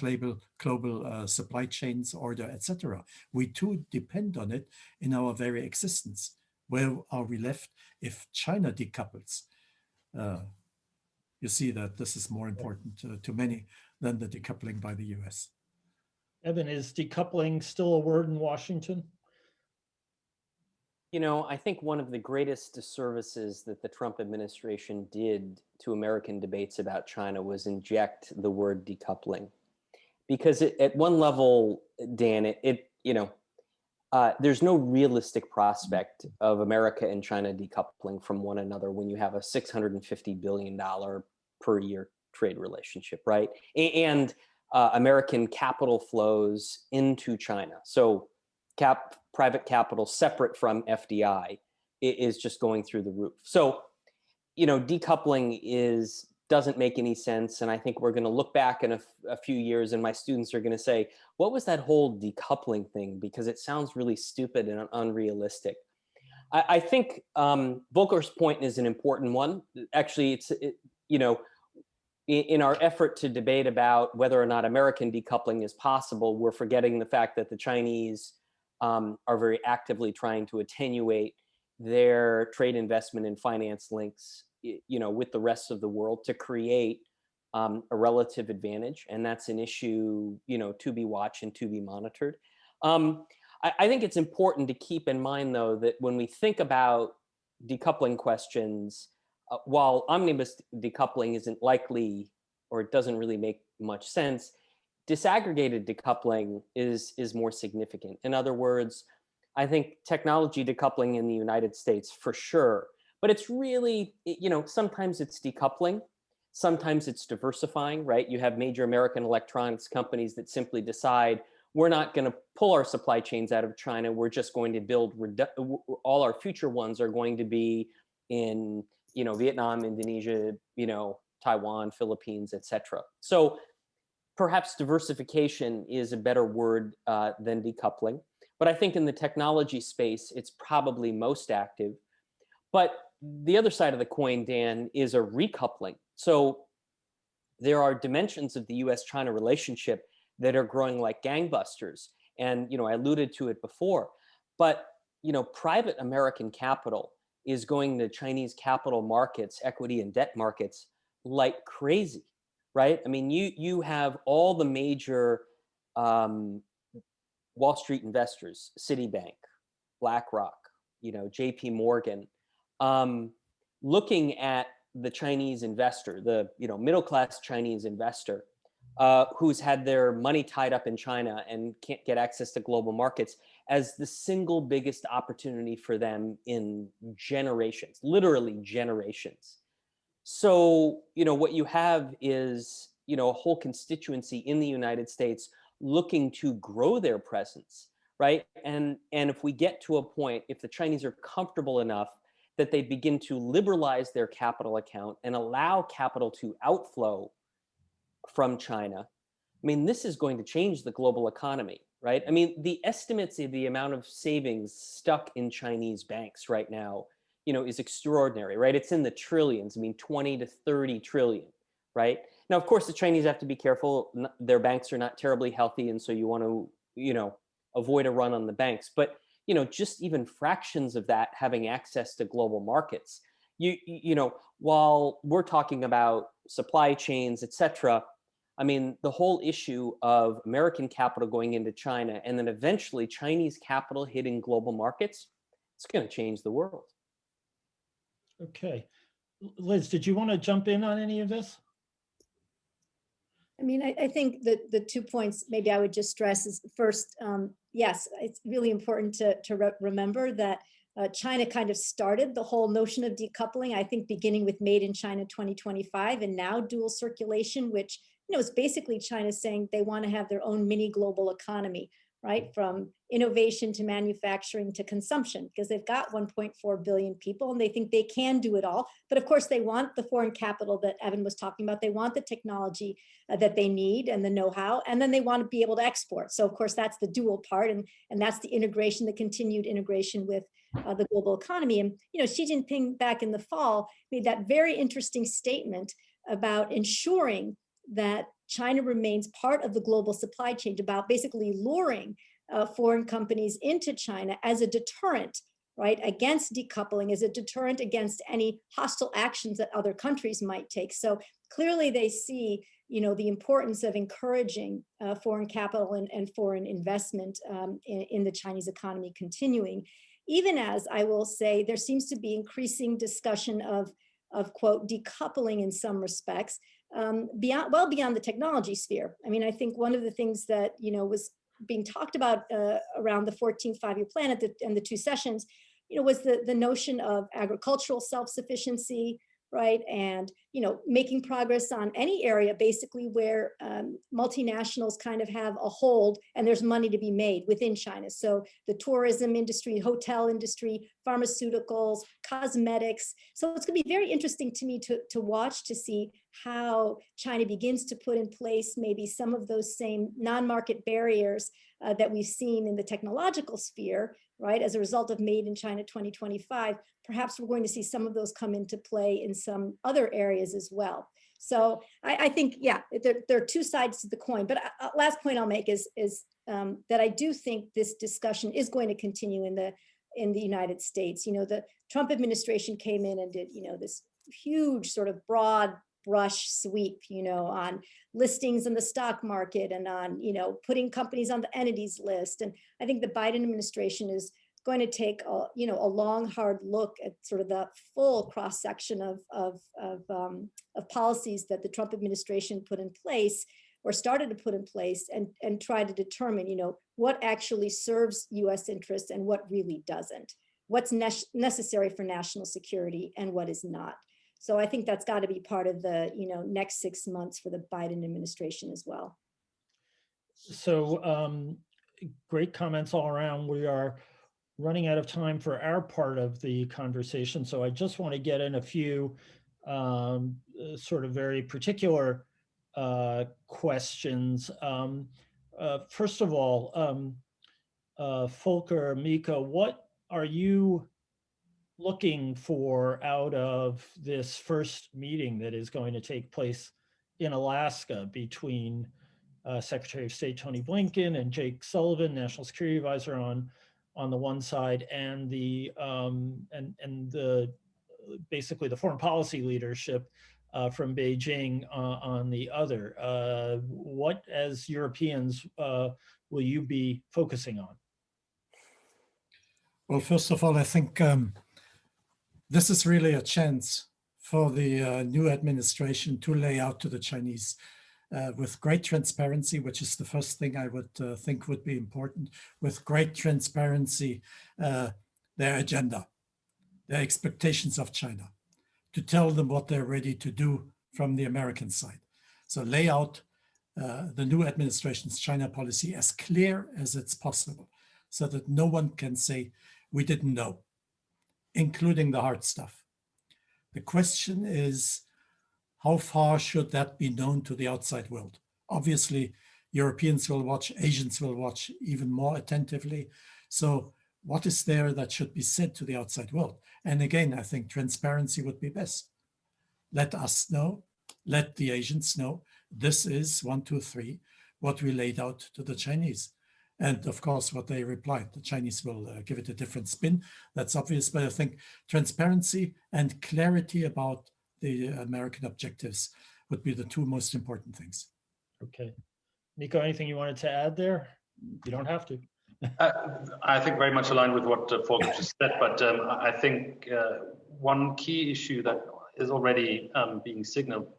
global supply chains order, etc. We too depend on it in our very existence. Where are we left if China decouples? You see that this is more important to many than the decoupling by the US. Evan, is decoupling still a word in Washington? You know, I think one of the greatest disservices that the Trump administration did to American debates about China was inject the word decoupling. Because at one level, Dan, there's no realistic prospect of America and China decoupling from one another when you have a $650 billion per year trade relationship, right? And American capital flows into China. So private capital separate from FDI is just going through the roof. So, decoupling doesn't make any sense. And I think we're going to look back in a few years and my students are going to say, what was that whole decoupling thing? Because it sounds really stupid and unrealistic. I think Volker's point is an important one. Actually, in our effort to debate about whether or not American decoupling is possible, we're forgetting the fact that the Chinese are very actively trying to attenuate their trade investment and finance links, with the rest of the world to create a relative advantage. And that's an issue, to be watched and to be monitored. I think it's important to keep in mind, though, that when we think about decoupling questions, while omnibus decoupling isn't likely, or it doesn't really make much sense, disaggregated decoupling is more significant. In other words, I think technology decoupling in the United States for sure, but it's really, sometimes it's decoupling, sometimes it's diversifying, right? You have major American electronics companies that simply decide, we're not going to pull our supply chains out of China. We're just going to build, all our future ones are going to be in, Vietnam, Indonesia, Taiwan, Philippines, etc. So perhaps diversification is a better word than decoupling. But I think in the technology space, it's probably most active. But the other side of the coin, Dan, is a recoupling. So there are dimensions of the U.S. China relationship that are growing like gangbusters. And, I alluded to it before, but, private American capital is going to Chinese capital markets, equity and debt markets like crazy, right? I mean, you have all the major Wall Street investors, Citibank, BlackRock, JP Morgan, looking at the Chinese investor, the middle-class Chinese investor, who's had their money tied up in China and can't get access to global markets, as the single biggest opportunity for them in generations, literally generations. So, what you have is, a whole constituency in the United States looking to grow their presence, right? And if we get to a point, if the Chinese are comfortable enough that they begin to liberalize their capital account and allow capital to outflow from China, I mean, this is going to change the global economy, right? I mean, the estimates of the amount of savings stuck in Chinese banks right now, is extraordinary, right? It's in the trillions. I mean, 20 to 30 trillion, right? Now, of course, the Chinese have to be careful. Their banks are not terribly healthy, and so you want to, avoid a run on the banks. But just even fractions of that having access to global markets. While we're talking about supply chains, et cetera, I mean, the whole issue of American capital going into China and then eventually Chinese capital hitting global markets, it's going to change the world. Okay. Liz, did you want to jump in on any of this? I mean, I think that the 2 points maybe I would just stress is first, yes, it's really important to remember that China kind of started the whole notion of decoupling, I think beginning with Made in China 2025 and now dual circulation, which is basically China saying they want to have their own mini global economy, right? From innovation to manufacturing to consumption, because they've got 1.4 billion people and they think they can do it all. But of course, they want the foreign capital that Evan was talking about. They want the technology that they need and the know-how, and then they want to be able to export. So of course, that's the dual part, and that's the integration, the continued integration with the global economy. And Xi Jinping back in the fall made that very interesting statement about ensuring that China remains part of the global supply chain, about basically luring foreign companies into China as a deterrent, right, against decoupling, as a deterrent against any hostile actions that other countries might take. So clearly they see, the importance of encouraging foreign capital and foreign investment in the Chinese economy continuing, even as I will say there seems to be increasing discussion of quote, decoupling in some respects, beyond the technology sphere. I mean, I think one of the things that, was being talked about around the 14th five-year plan and the two sessions, was the notion of agricultural self-sufficiency, right? And, making progress on any area basically where multinationals kind of have a hold and there's money to be made within China. So the tourism industry, hotel industry, pharmaceuticals, cosmetics. So it's going to be very interesting to me to watch, to see how China begins to put in place maybe some of those same non-market barriers that we've seen in the technological sphere, right? As a result of Made in China 2025, perhaps we're going to see some of those come into play in some other areas as well. So I think, yeah, there are two sides to the coin. But last point I'll make is that I do think this discussion is going to continue in the United States. The Trump administration came in and did, this huge sort of broad brush sweep, on listings in the stock market and on, putting companies on the entities list. And I think the Biden administration is going to take a long, hard look at sort of the full cross section of policies that the Trump administration put in place or started to put in place, and try to determine, what actually serves U.S. interests and what really doesn't, what's necessary for national security and what is not. So I think that's got to be part of the next 6 months for the Biden administration as well. So great comments all around. We are running out of time for our part of the conversation. So I just want to get in a few sort of very particular questions. First of all, Volker, Mikko, what are you looking for out of this first meeting that is going to take place in Alaska between Secretary of State Tony Blinken and Jake Sullivan, National Security Advisor on the one side, and the basically the foreign policy leadership from Beijing on the other? What, as Europeans, will you be focusing on? Well, first of all, I think this is really a chance for the new administration to lay out to the Chinese with great transparency, which is the first thing I would think would be important, with great transparency, their agenda, their expectations of China, to tell them what they're ready to do from the American side. So lay out the new administration's China policy as clear as it's possible, so that no one can say, we didn't know, including the hard stuff. The question is, how far should that be known to the outside world? Obviously, Europeans will watch, Asians will watch even more attentively. So what is there that should be said to the outside world? And again, I think transparency would be best. Let us know, let the Asians know, this is 1, 2, 3, what we laid out to the Chinese. And of course, what they replied, the Chinese will give it a different spin. That's obvious, but I think transparency and clarity about the American objectives would be the two most important things. Okay. Mikko, anything you wanted to add there? You don't have to. I think very much aligned with what Volker just said, but I think one key issue that is already being signaled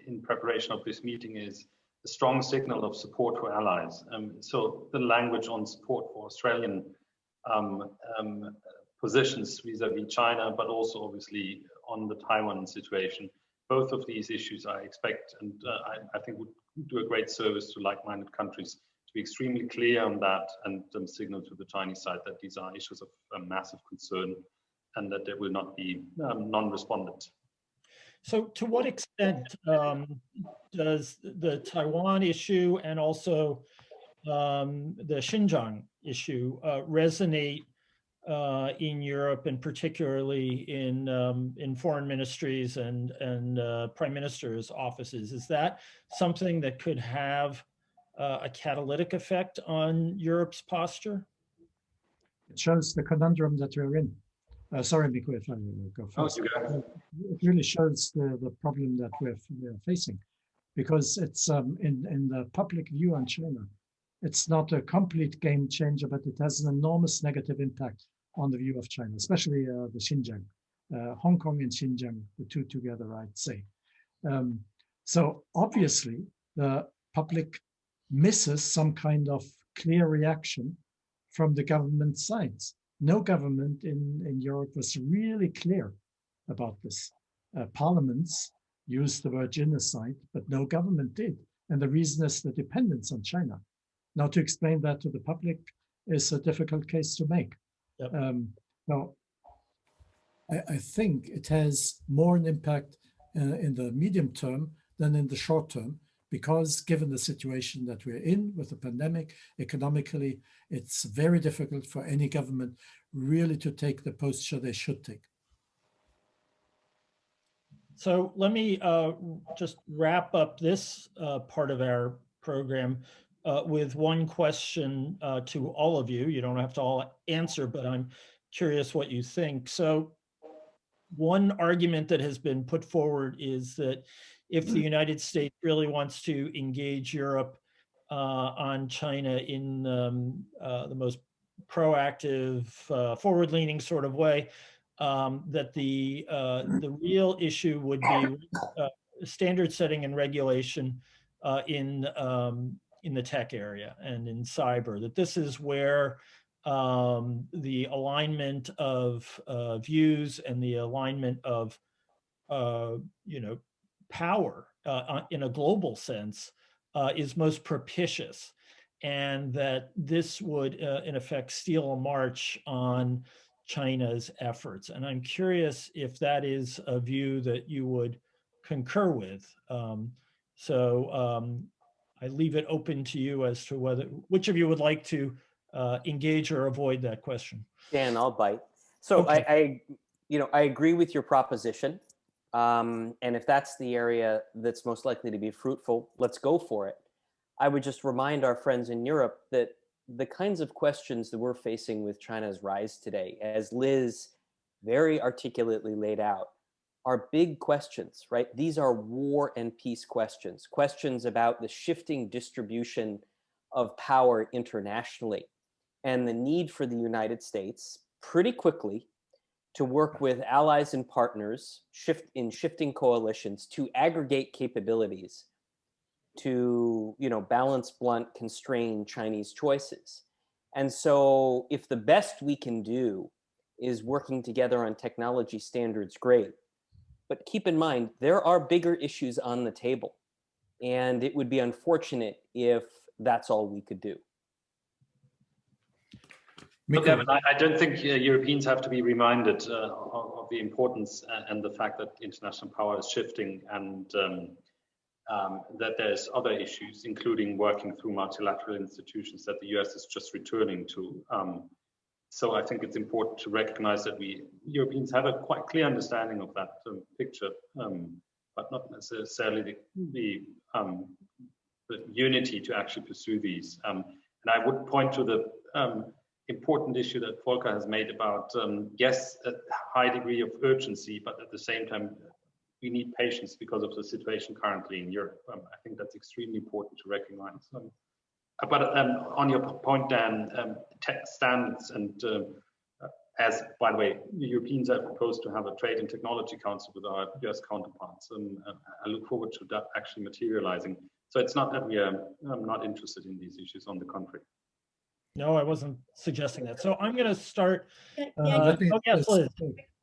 in preparation of this meeting is a strong signal of support for allies. So the language on support for Australian positions vis-a-vis China, but also obviously on the Taiwan situation. Both of these issues I expect, and I think would do a great service to like-minded countries to be extremely clear on that and signal to the Chinese side that these are issues of massive concern and that they will not be non-respondent. So to what extent does the Taiwan issue and also the Xinjiang issue resonate in Europe, and particularly in foreign ministries and prime ministers' offices? Is that something that could have a catalytic effect on Europe's posture? It shows the conundrum that we're in. Sorry, Mikko, if I go first. It really shows the problem that we're facing, because it's in the public view on China, it's not a complete game changer, but it has an enormous negative impact on the view of China, especially the Xinjiang, Hong Kong and Xinjiang, the two together, I'd say. So obviously, the public misses some kind of clear reaction from the government sides. No government in Europe was really clear about this. Parliaments used the word genocide, but no government did. And the reason is the dependence on China. Now, to explain that to the public is a difficult case to make. Yep. Now, I think it has more an impact in the medium term than in the short term, because given the situation that we're in with the pandemic, economically, it's very difficult for any government really to take the posture they should take. So let me just wrap up this part of our program with one question to all of you. You don't have to all answer, but I'm curious what you think. So one argument that has been put forward is that if the United States really wants to engage Europe on China in the most proactive, forward-leaning sort of way, that the real issue would be standard setting and regulation in the tech area and in cyber. That this is where the alignment of views and the alignment of power in a global sense is most propitious, and that this would in effect steal a march on China's efforts. And I'm curious if that is a view that you would concur with. I leave it open to you as to which of you would like to engage or avoid that question. Dan, I'll bite. So Okay. I agree with your proposition. And if that's the area that's most likely to be fruitful, let's go for it. I would just remind our friends in Europe that the kinds of questions that we're facing with China's rise today, as Liz very articulately laid out, are big questions, right? These are war and peace questions, questions about the shifting distribution of power internationally and the need for the United States pretty quickly to work with allies and partners in shifting coalitions to aggregate capabilities to balance, blunt, constrain Chinese choices. And so if the best we can do is working together on technology standards, great. But keep in mind, there are bigger issues on the table. And it would be unfortunate if that's all we could do. But Gavin, I don't think Europeans have to be reminded of the importance and the fact that international power is shifting, and that there's other issues, including working through multilateral institutions that the US is just returning to. So I think it's important to recognize that we Europeans have a quite clear understanding of that picture, but not necessarily the unity to actually pursue these. And I would point to the important issue that Volker has made about, yes, a high degree of urgency, but at the same time, we need patience because of the situation currently in Europe. I think that's extremely important to recognize. But on your point, Dan, tech standards, and as, by the way, the Europeans have proposed to have a trade and technology council with our US counterparts, and I look forward to that actually materializing. So it's not that we are not interested in these issues, on the contrary. No, I wasn't suggesting that. So I'm going to start. Let me Yes, Liz.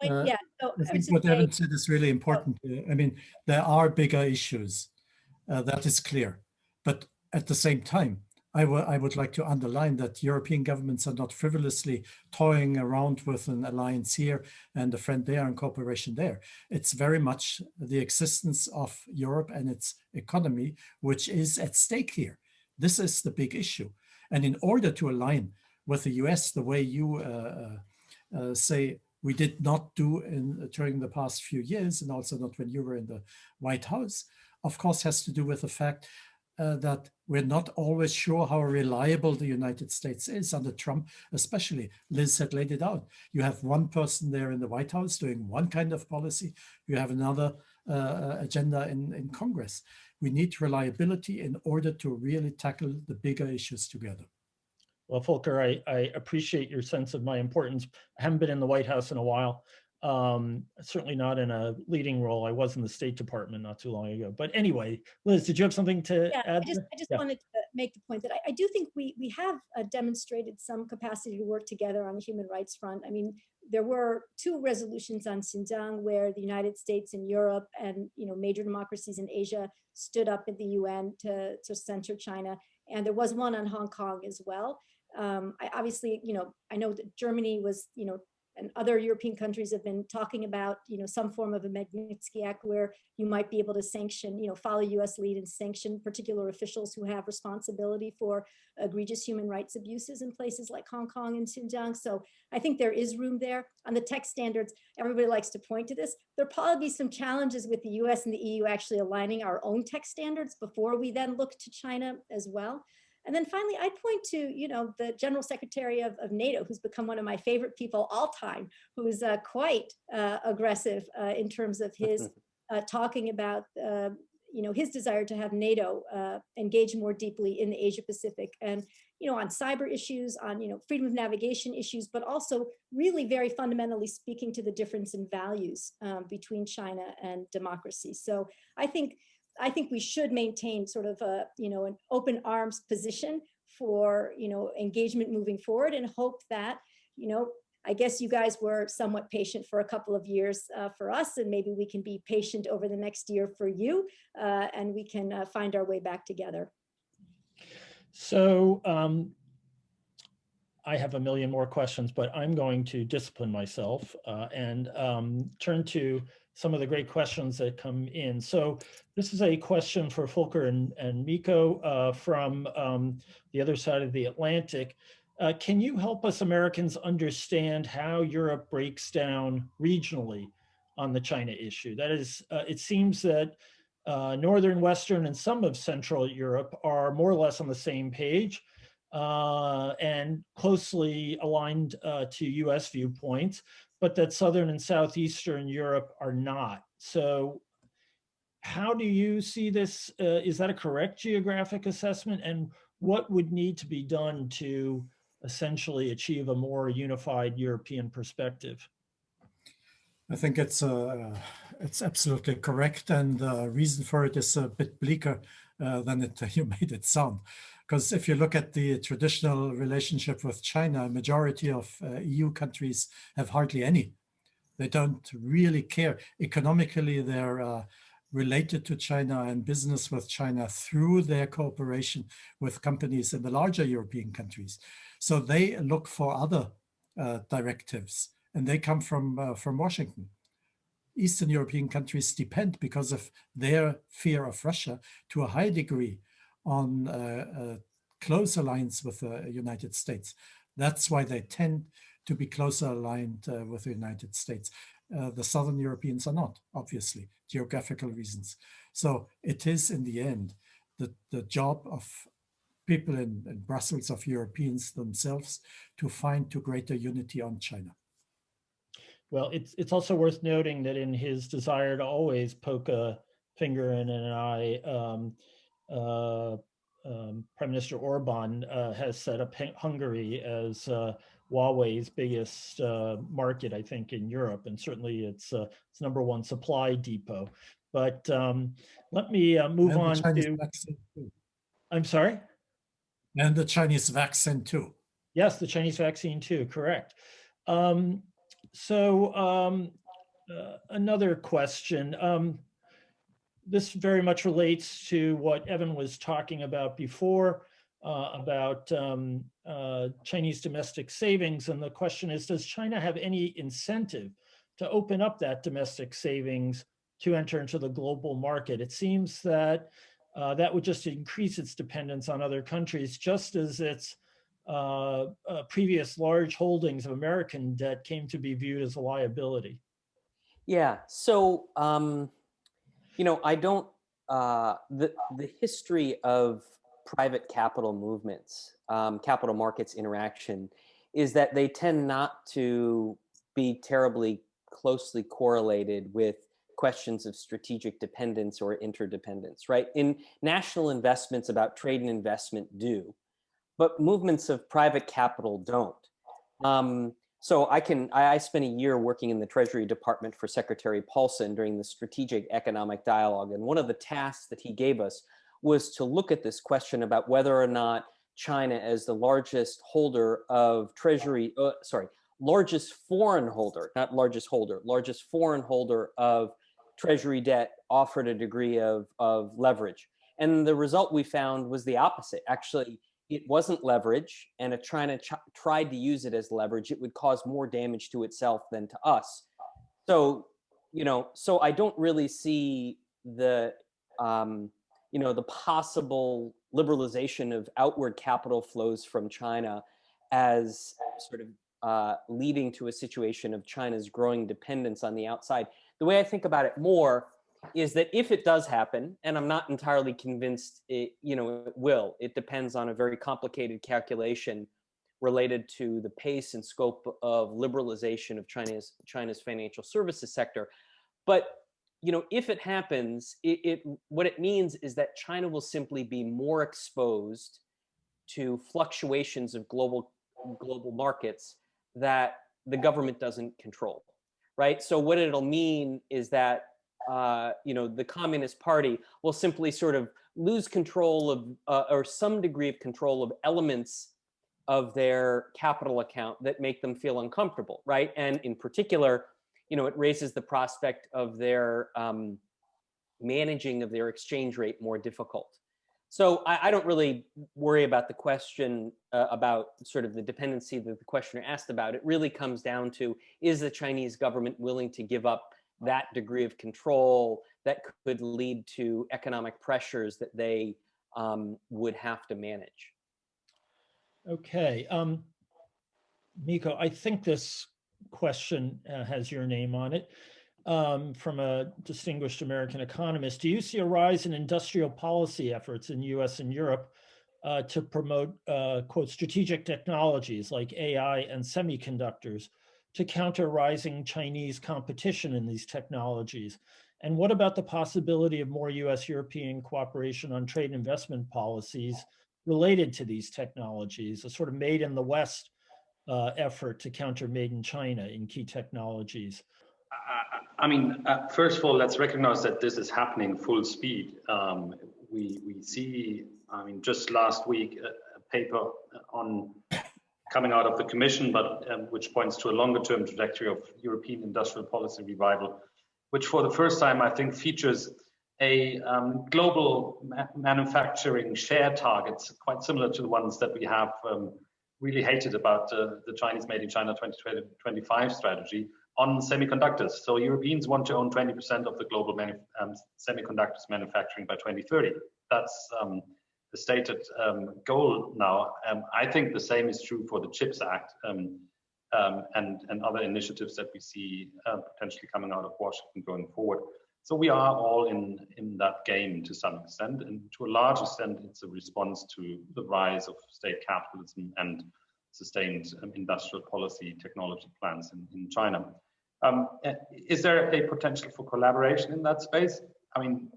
Yeah, so I think what Evan said is really important. I mean, there are bigger issues. That is clear. But at the same time, I would like to underline that European governments are not frivolously toying around with an alliance here and a friend there and cooperation there. It's very much the existence of Europe and its economy, which is at stake here. This is the big issue. And in order to align with the US the way you say we did not do during the past few years, and also not when you were in the White House, of course, has to do with the fact that we're not always sure how reliable the United States is under Trump, especially. Liz had laid it out. You have one person there in the White House doing one kind of policy. You have another agenda in Congress. We need reliability in order to really tackle the bigger issues together. Well, Volker, I appreciate your sense of my importance. I haven't been in the White House in a while. Certainly not in a leading role. I was in the State Department not too long ago. But anyway, Liz, did you have something to add? I just wanted to make the point that I do think we have demonstrated some capacity to work together on the human rights front. I mean, there were 2 resolutions on Xinjiang where the United States and Europe and major democracies in Asia stood up at the UN to censor China, and there was one on Hong Kong as well. I obviously, I know that Germany was, and other European countries have been talking about, some form of a Magnitsky Act where you might be able to sanction, follow US lead and sanction particular officials who have responsibility for egregious human rights abuses in places like Hong Kong and Xinjiang. So I think there is room there. On the tech standards, everybody likes to point to this. There'll probably be some challenges with the US and the EU actually aligning our own tech standards before we then look to China as well. And then finally, I point to, the General Secretary of NATO, who's become one of my favorite people all time, who's quite aggressive in terms of his talking about, his desire to have NATO engage more deeply in the Asia Pacific and, on cyber issues, on, freedom of navigation issues, but also really very fundamentally speaking to the difference in values between China and democracy. So I think we should maintain sort of a, an open arms position for, engagement moving forward, and hope that, I guess you guys were somewhat patient for a couple of years for us, and maybe we can be patient over the next year for you, and we can find our way back together. So I have a million more questions, but I'm going to discipline myself and turn to some of the great questions that come in. So this is a question for Volker and Mikko from the other side of the Atlantic. Can you help us Americans understand how Europe breaks down regionally on the China issue? That is, it seems that Northern, Western, and some of Central Europe are more or less on the same page and closely aligned to US viewpoints, but that Southern and Southeastern Europe are not. So how do you see this? Is that a correct geographic assessment? And what would need to be done to essentially achieve a more unified European perspective? I think it's absolutely correct, and the reason for it is a bit bleaker than you made it sound. Because if you look at the traditional relationship with China, a majority of EU countries have hardly any. They don't really care. Economically, they're related to China and business with China through their cooperation with companies in the larger European countries. So they look for other directives, and they come from Washington. Eastern European countries depend, because of their fear of Russia, to a high degree on close alliance with the United States. That's why they tend to be closer aligned with the United States. The Southern Europeans are not, obviously, geographical reasons. So it is, in the end, the job of people in Brussels, of Europeans themselves, to find to greater unity on China. Well, it's also worth noting that in his desire to always poke a finger in an eye, Prime Minister Orban has set up Hungary as Huawei's biggest market, I think, in Europe, and certainly it's #1 supply depot. But let me move on to. I'm sorry? And the Chinese vaccine too. Yes, the Chinese vaccine too, correct. Another question. This very much relates to what Evan was talking about before, about Chinese domestic savings. And the question is, does China have any incentive to open up that domestic savings to enter into the global market? It seems that that would just increase its dependence on other countries, just as its previous large holdings of American debt came to be viewed as a liability. Yeah, so, you know, I don't, the history of private capital movements, capital markets interaction, is that they tend not to be terribly closely correlated with questions of strategic dependence or interdependence, right? In national investments about trade and investment do, but movements of private capital don't. So I spent a year working in the Treasury Department for Secretary Paulson during the Strategic Economic Dialogue. And one of the tasks that he gave us was to look at this question about whether or not China, as the largest holder of Treasury, largest foreign holder, not largest holder, largest foreign holder of Treasury debt, offered a degree of leverage. And the result we found was the opposite. Actually, it wasn't leverage, and if China tried to use it as leverage, it would cause more damage to itself than to us. So, you know, so I don't really see the, you know, the possible liberalization of outward capital flows from China as sort of leading to a situation of China's growing dependence on the outside. The way I think about it more is that if it does happen, and I'm not entirely convinced it, you know, it will, it depends on a very complicated calculation related to the pace and scope of liberalization of China's financial services sector. But, you know, if it happens, what it means is that China will simply be more exposed to fluctuations of global markets that the government doesn't control, right? So what it'll mean is that you know, the Communist Party will simply sort of lose control of, or some degree of control of elements of their capital account that make them feel uncomfortable, right? And in particular, you know, it raises the prospect of their managing of their exchange rate more difficult. So I don't really worry about the question about sort of the dependency that the questioner asked about. It really comes down to, is the Chinese government willing to give up that degree of control that could lead to economic pressures that they would have to manage? Okay. Mikko, I think this question has your name on it. From a distinguished American economist, do you see a rise in industrial policy efforts in US and Europe to promote, quote, strategic technologies like AI and semiconductors to counter rising Chinese competition in these technologies? And what about the possibility of more US-European cooperation on trade and investment policies related to these technologies, a sort of made in the West effort to counter made in China in key technologies? I mean, first of all, let's recognize that this is happening full speed. We see, I mean, just last week, a paper on coming out of the Commission, but which points to a longer-term trajectory of European industrial policy revival, which for the first time, I think, features a global manufacturing share targets, quite similar to the ones that we have really hated about the Chinese Made in China 2025 strategy on semiconductors. So Europeans want to own 20% of the global semiconductors manufacturing by 2030. That's the stated goal now. I think the same is true for the CHIPS Act and other initiatives that we see potentially coming out of Washington going forward. So we are all in that game to some extent, and to a large extent, it's a response to the rise of state capitalism and sustained industrial policy technology plans in China. Is there a potential for collaboration in that space? I mean,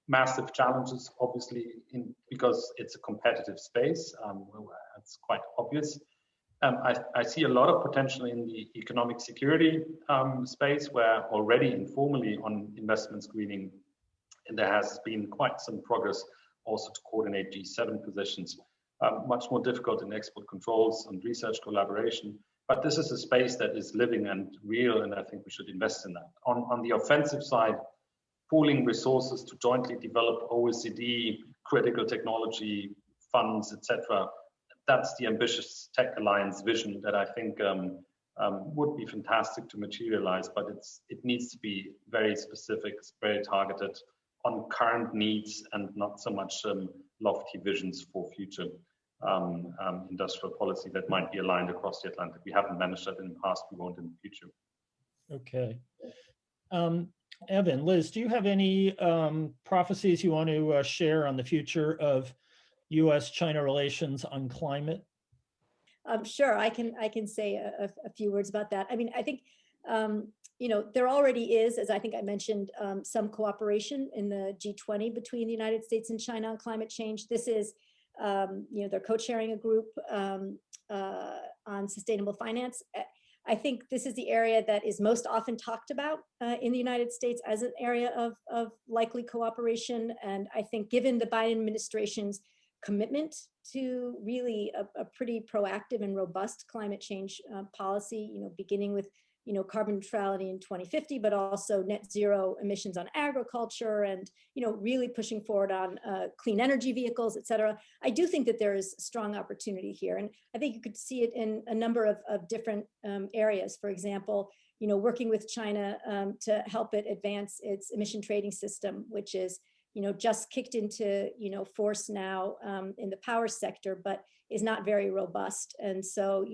massive challenges, obviously, because it's a competitive space. It's quite obvious. I see a lot of potential in the economic security space, where already informally on investment screening, and there has been quite some progress also to coordinate G7 positions. Much more difficult in export controls and research collaboration. But this is a space that is living and real, and I think we should invest in that. On the offensive side, pooling resources to jointly develop OECD, critical technology funds, etc. That's the ambitious tech alliance vision that I think would be fantastic to materialize, but it needs to be very specific, very targeted on current needs and not so much lofty visions for future industrial policy that might be aligned across the Atlantic. We haven't managed that in the past, we won't in the future. Okay. Evan, Liz, do you have any prophecies you want to share on the future of U.S.-China relations on climate? Sure, I can say a few words about that. I mean, I think, there already is, as I think I mentioned, some cooperation in the G20 between the United States and China on climate change. This is, they're co-chairing a group on sustainable finance. I think this is the area that is most often talked about in the United States as an area of likely cooperation. And I think given the Biden administration's commitment to really a pretty proactive and robust climate change policy, beginning with carbon neutrality in 2050, but also net zero emissions on agriculture and, really pushing forward on clean energy vehicles, et cetera. I do think that there is strong opportunity here. And I think you could see it in a number of different areas. For example, working with China to help it advance its emission trading system, which is, just kicked into, force now in the power sector, but is not very robust. And so,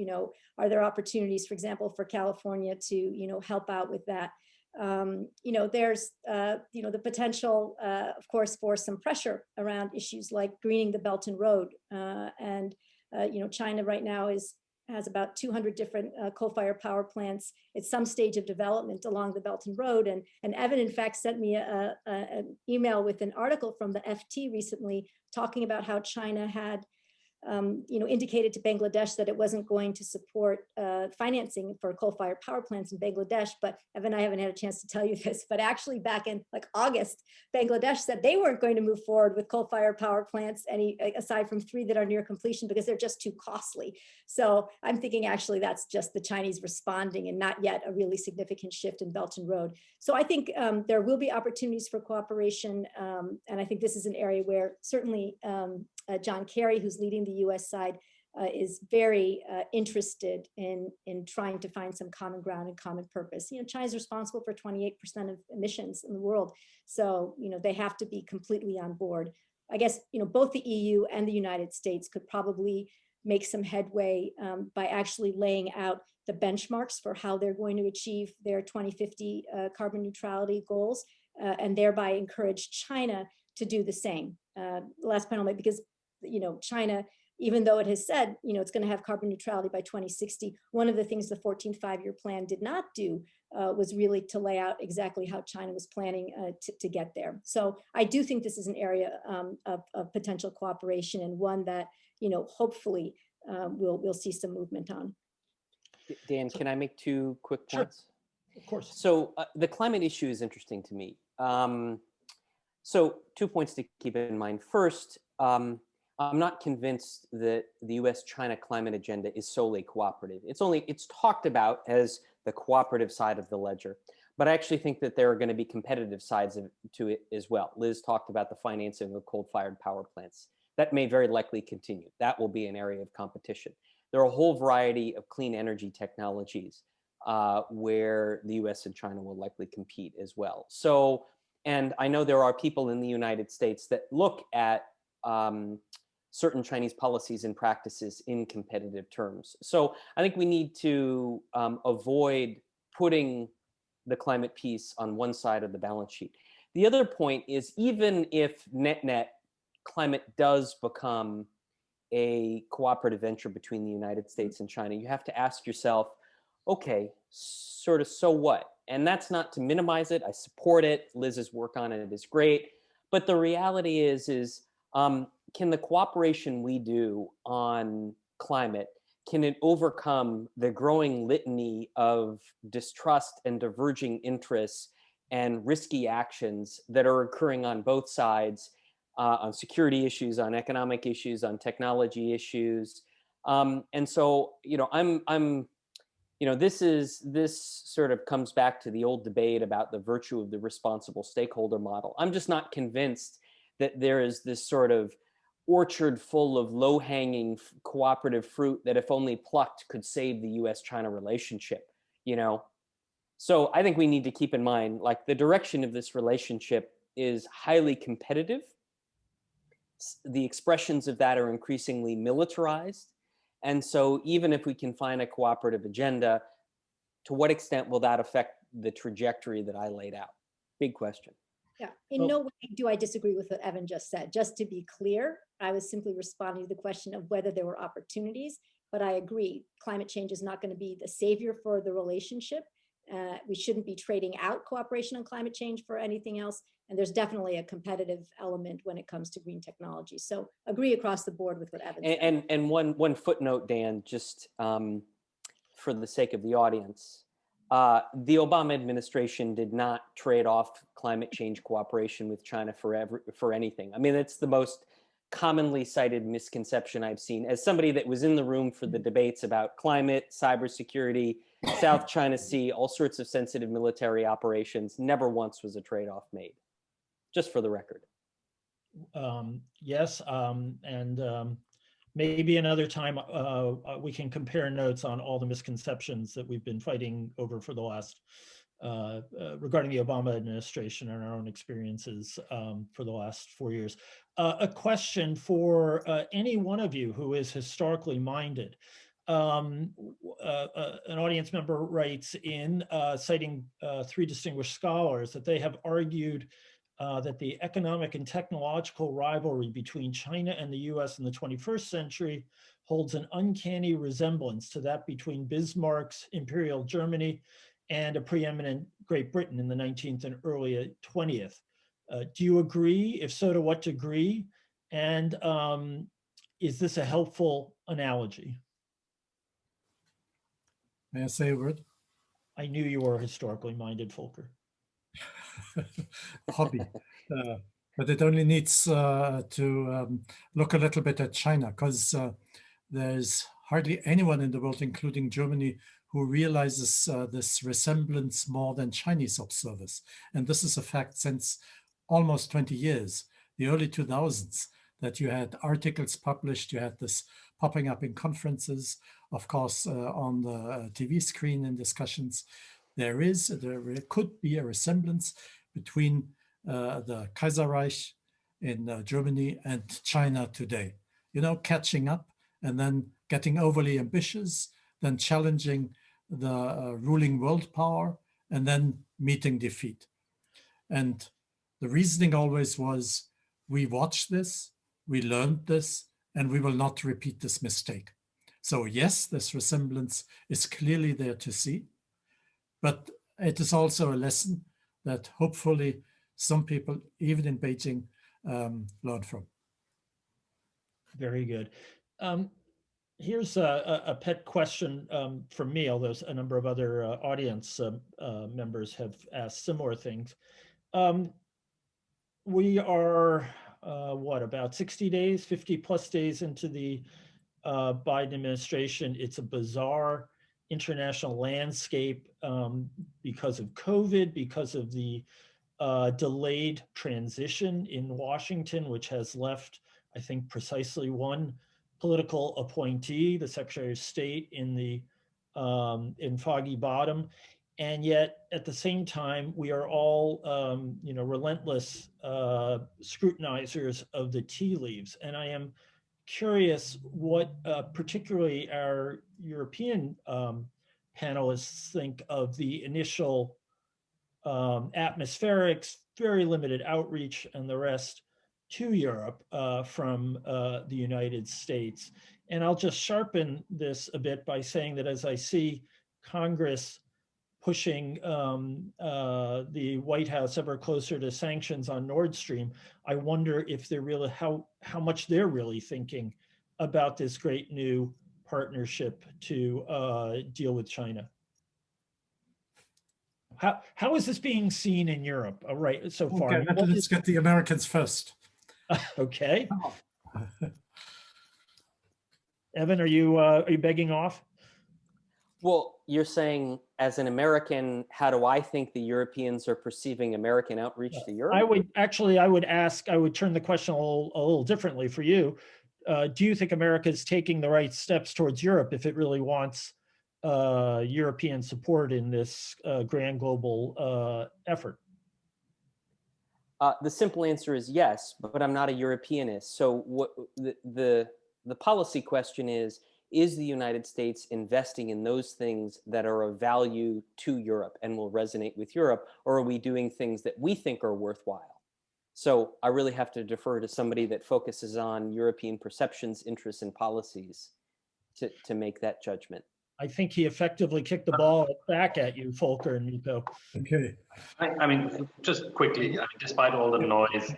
are there opportunities, for example, for California to, help out with that? There's, the potential, of course, for some pressure around issues like greening the Belt and Road. China right now has about 200 different coal-fired power plants at some stage of development along the Belt and Road. And Evan, in fact, sent me an email with an article from the FT recently talking about how China had indicated to Bangladesh that it wasn't going to support financing for coal-fired power plants in Bangladesh. But Evan, I haven't had a chance to tell you this, but actually back in like August, Bangladesh said they weren't going to move forward with coal-fired power plants, aside from 3 that are near completion, because they're just too costly. So I'm thinking actually that's just the Chinese responding and not yet a really significant shift in Belt and Road. So I think there will be opportunities for cooperation. And I think this is an area where certainly John Kerry, who's leading the U.S. side, is very interested in trying to find some common ground and common purpose. China's responsible for 28% of emissions in the world. So, they have to be completely on board. I guess, both the EU and the United States could probably make some headway by actually laying out the benchmarks for how they're going to achieve their 2050 carbon neutrality goals, and thereby encourage China to do the same. Last panel, because China, even though it has said it's going to have carbon neutrality by 2060, one of the things the 14th five-year plan did not do was really to lay out exactly how China was planning to get there. So I do think this is an area of potential cooperation, and one that hopefully we'll see some movement on. Dan, can I make 2 quick points? Sure. Of course. So the climate issue is interesting to me. So 2 points to keep in mind. First, I'm not convinced that the U.S. China climate agenda is solely cooperative. It's talked about as the cooperative side of the ledger, but I actually think that there are going to be competitive sides to it as well. Liz talked about the financing of coal-fired power plants. That may very likely continue. That will be an area of competition. There are a whole variety of clean energy technologies where the U.S. and China will likely compete as well. So, and I know there are people in the United States that look at certain Chinese policies and practices in competitive terms. So I think we need to avoid putting the climate piece on one side of the balance sheet. The other point is, even if net-net climate does become a cooperative venture between the United States and China, you have to ask yourself, okay, sort of, so what? And that's not to minimize it. I support it. Liz's work on it is great. But the reality is can the cooperation we do on climate, can it overcome the growing litany of distrust and diverging interests and risky actions that are occurring on both sides, on security issues, on economic issues, on technology issues? And so, this sort of comes back to the old debate about the virtue of the responsible stakeholder model. I'm just not convinced that there is this sort of orchard full of low-hanging cooperative fruit that, if only plucked, could save the U.S.-China relationship, So I think we need to keep in mind, like, the direction of this relationship is highly competitive. The expressions of that are increasingly militarized. And so even if we can find a cooperative agenda, to what extent will that affect the trajectory that I laid out? Big question. Yeah, in no way do I disagree with what Evan just said. Just to be clear, I was simply responding to the question of whether there were opportunities, but I agree, climate change is not going to be the savior for the relationship. We shouldn't be trading out cooperation on climate change for anything else. And there's definitely a competitive element when it comes to green technology. So agree across the board with what Evan said. And one footnote, Dan, just for the sake of the audience. The Obama administration did not trade off climate change cooperation with China for anything. I mean, it's the most commonly cited misconception I've seen. As somebody that was in the room for the debates about climate, cybersecurity, South China Sea, all sorts of sensitive military operations, never once was a trade-off made, just for the record. Yes, and maybe another time we can compare notes on all the misconceptions that we've been fighting over for the last, regarding the Obama administration and our own experiences for the last 4 years. A question for any one of you who is historically minded. An audience member writes in, citing 3 distinguished scholars, that they have argued that the economic and technological rivalry between China and the US in the 21st century holds an uncanny resemblance to that between Bismarck's Imperial Germany and a preeminent Great Britain in the 19th and early 20th. Do you agree? If so, to what degree? And is this a helpful analogy? May I say a word? I knew you were historically minded, Volker. Hobby. But it only needs to look a little bit at China, because there's hardly anyone in the world, including Germany, who realizes this resemblance more than Chinese observers. And this is a fact since almost 20 years, the early 2000s, that you had articles published, you had this popping up in conferences, of course, on the TV screen in discussions. There could be a resemblance between the Kaiserreich in Germany and China today. You know, catching up and then getting overly ambitious, then challenging the ruling world power, and then meeting defeat. And the reasoning always was, we watched this, we learned this, and we will not repeat this mistake. So yes, this resemblance is clearly there to see, but it is also a lesson that hopefully some people, even in Beijing, learn from. Very good. Here's a pet question from me, although a number of other audience members have asked similar things. We are, what, about 60 days, 50 plus days into the Biden administration. It's a bizarre international landscape because of COVID, because of the delayed transition in Washington, which has left, I think, precisely one political appointee, the Secretary of State, in Foggy Bottom. And yet, at the same time, we are all, relentless scrutinizers of the tea leaves. And I am curious what particularly our European panelists think of the initial atmospherics, very limited outreach, and the rest to Europe from the United States. And I'll just sharpen this a bit by saying that as I see Congress pushing the White House ever closer to sanctions on Nord Stream, I wonder if they're really how much they're really thinking about this great new partnership to deal with China. How is this being seen in Europe? Right, so far. Okay, let's get the Americans first. Okay. Evan, are you begging off? Well, you're saying, as an American, how do I think the Europeans are perceiving American outreach to Europe? I would turn the question a little differently for you. Do you think America is taking the right steps towards Europe if it really wants European support in this grand global effort? The simple answer is yes, but I'm not a Europeanist. So what the policy question is the United States investing in those things that are of value to Europe and will resonate with Europe, or are we doing things that we think are worthwhile? So I really have to defer to somebody that focuses on European perceptions, interests, and policies to make that judgment. I think he effectively kicked the ball back at you, Volker and Mikko. Okay. I mean, just quickly, despite all the noise,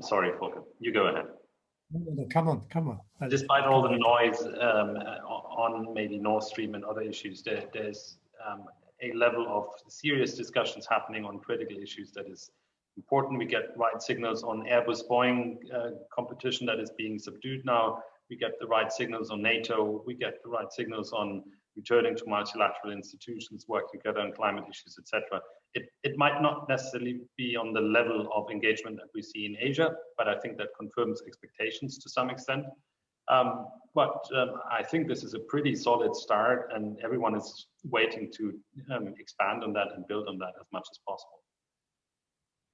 sorry, Volker, you go ahead. No, come on. Despite all the noise on maybe Nord Stream and other issues, there's a level of serious discussions happening on critical issues that is important. We get right signals on Airbus-Boeing competition that is being subdued now. We get the right signals on NATO. We get the right signals on returning to multilateral institutions, working together on climate issues, etc. It might not necessarily be on the level of engagement that we see in Asia, but I think that confirms expectations to some extent. But I think this is a pretty solid start, and everyone is waiting to expand on that and build on that as much as possible.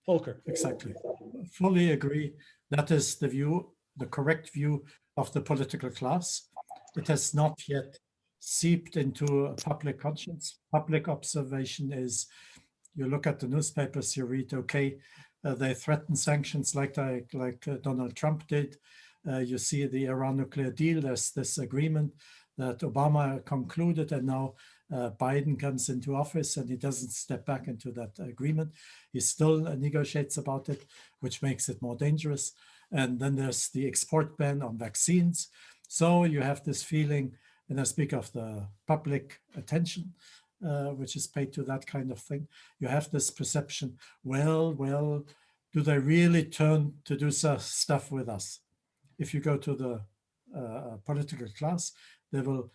Volker. Exactly. Fully agree. That is the view, the correct view of the political class. It has not yet seeped into public conscience. Public observation is, you look at the newspapers, you read, okay, they threaten sanctions like Donald Trump did. You see the Iran nuclear deal, there's this agreement that Obama concluded, and now Biden comes into office and he doesn't step back into that agreement. He still negotiates about it, which makes it more dangerous. And then there's the export ban on vaccines. So you have this feeling, and I speak of the public attention, which is paid to that kind of thing. You have this perception, well, do they really turn to do stuff with us? If you go to the political class, they will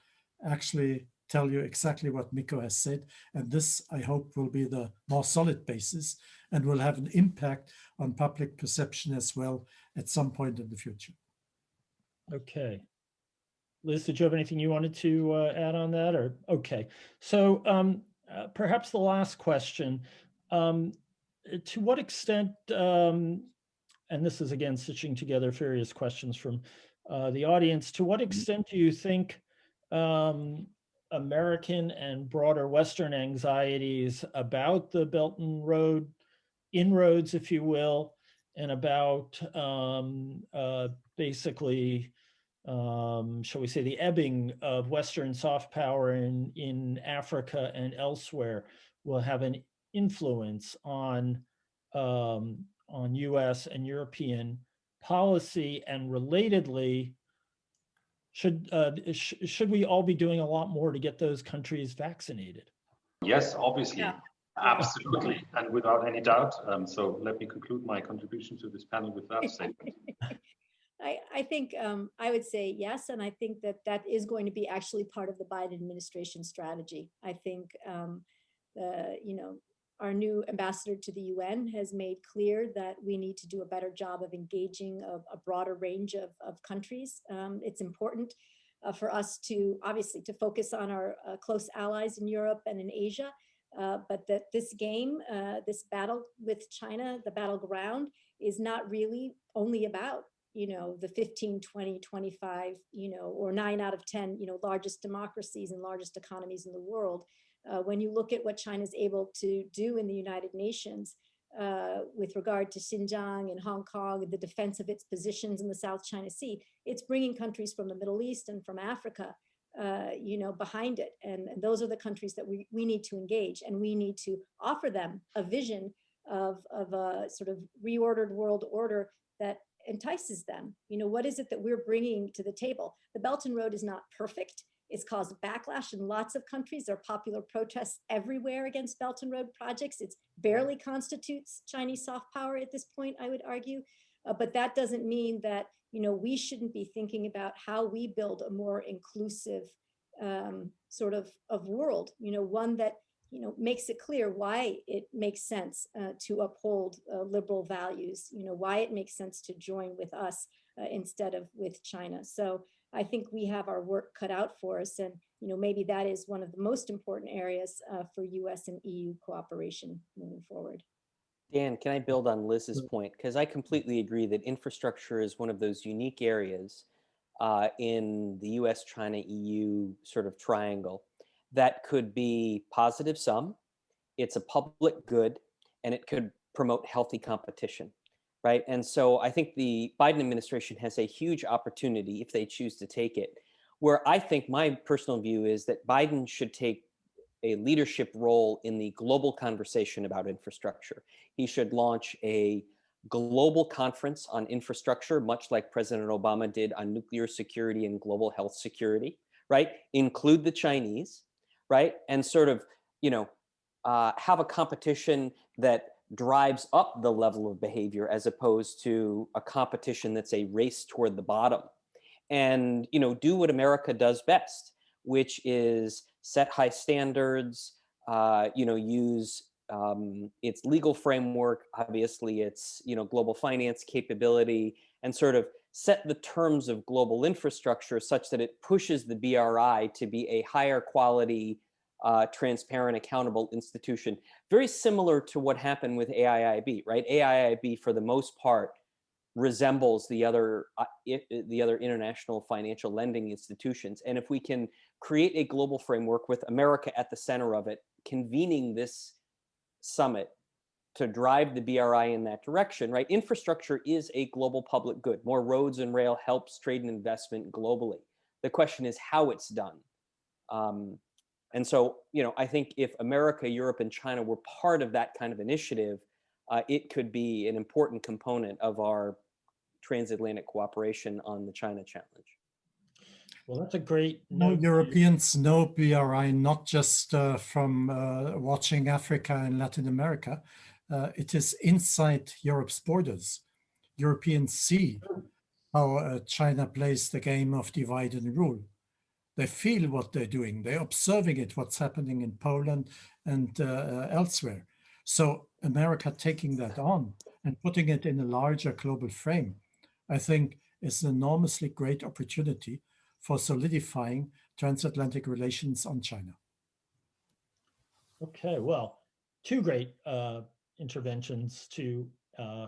actually tell you exactly what Mikko has said. And this, I hope, will be the more solid basis and will have an impact on public perception as well at some point in the future. Okay. Liz, did you have anything you wanted to add on that? Or okay, so perhaps the last question: to what extent, and this is again stitching together various questions from the audience, to what extent do you think American and broader Western anxieties about the Belt and Road inroads, if you will, and about basically, shall we say, the ebbing of Western soft power in Africa and elsewhere will have an influence on U.S. and European policy, and relatedly, should we all be doing a lot more to get those countries vaccinated? Yes, obviously. Yeah. Absolutely, and without any doubt. So let me conclude my contribution to this panel with that statement. I think I would say yes, and I think that that is going to be actually part of the Biden administration strategy. I think our new ambassador to the UN has made clear that we need to do a better job of engaging a broader range of countries. It's important for us to obviously to focus on our close allies in Europe and in Asia, but that this game, this battle with China, the battleground, is not really only about the 15, 20, 25, or 9 out of 10, largest democracies and largest economies in the world. When you look at what China's able to do in the United Nations with regard to Xinjiang and Hong Kong and the defense of its positions in the South China Sea, it's bringing countries from the Middle East and from Africa, behind it. And those are the countries that we need to engage, and we need to offer them a vision of a sort of reordered world order that entices them. What is it that we're bringing to the table? The Belt and Road is not perfect. It's caused backlash in lots of countries. There are popular protests everywhere against Belt and Road projects. It barely constitutes Chinese soft power at this point, I would argue. But that doesn't mean that we shouldn't be thinking about how we build a more inclusive sort of world. One that makes it clear why it makes sense to uphold liberal values, why it makes sense to join with us instead of with China. So I think we have our work cut out for us. And maybe that is one of the most important areas for US and EU cooperation moving forward. Dan, can I build on Liz's point? Because I completely agree that infrastructure is one of those unique areas in the US, China, EU sort of triangle that could be positive sum, it's a public good, and it could promote healthy competition, right? And so I think the Biden administration has a huge opportunity, if they choose to take it, where I think my personal view is that Biden should take a leadership role in the global conversation about infrastructure. He should launch a global conference on infrastructure, much like President Obama did on nuclear security and global health security, right? Include the Chinese, right? And sort of, have a competition that drives up the level of behavior as opposed to a competition that's a race toward the bottom. And, do what America does best, which is set high standards, use its legal framework, obviously its, global finance capability, and sort of set the terms of global infrastructure such that it pushes the BRI to be a higher quality, transparent, accountable institution. Very similar to what happened with AIIB, right? AIIB, for the most part, resembles the other international financial lending institutions. And if we can create a global framework with America at the center of it, convening this summit to drive the BRI in that direction, right? Infrastructure is a global public good. More roads and rail helps trade and investment globally. The question is how it's done. And so, I think if America, Europe, and China were part of that kind of initiative, it could be an important component of our transatlantic cooperation on the China challenge. Well, that's a great No, note. Europeans know BRI not just from watching Africa and Latin America. It is inside Europe's borders. Europeans see how China plays the game of divide and rule. They feel what they're doing. They're observing it, what's happening in Poland and elsewhere. So America taking that on and putting it in a larger global frame, I think is an enormously great opportunity for solidifying transatlantic relations on China. Okay, well, two great interventions to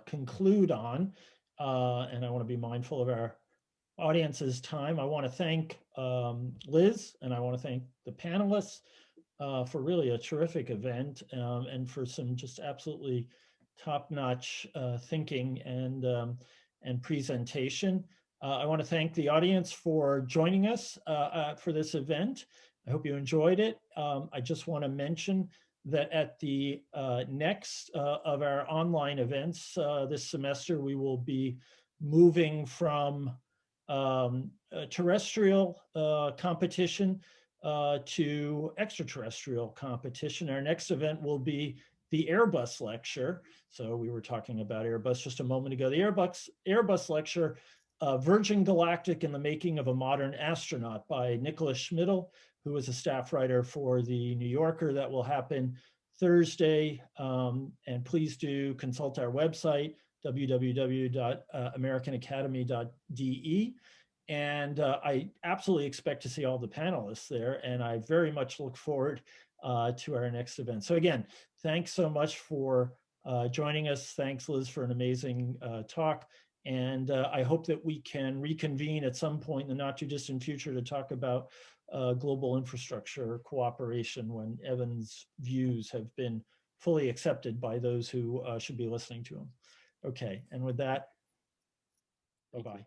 conclude on, and I want to be mindful of our audience's time. I want to thank Liz, and I want to thank the panelists for really a terrific event, and for some just absolutely top-notch thinking and presentation. I want to thank the audience for joining us for this event. I hope you enjoyed it. I just want to mention that at the next of our online events this semester, we will be moving from terrestrial competition to extraterrestrial competition. Our next event will be the Airbus lecture. So we were talking about Airbus just a moment ago. The Airbus lecture, Virgin Galactic and the Making of a Modern Astronaut by Nicholas Schmidl, who is a staff writer for the New Yorker. That will happen Thursday. And please do consult our website, www.americanacademy.de. And I absolutely expect to see all the panelists there, and I very much look forward to our next event. So again, thanks so much for joining us. Thanks, Liz, for an amazing talk. And I hope that we can reconvene at some point in the not too distant future to talk about global infrastructure cooperation when Evan's views have been fully accepted by those who should be listening to him. Okay, and with that, bye-bye.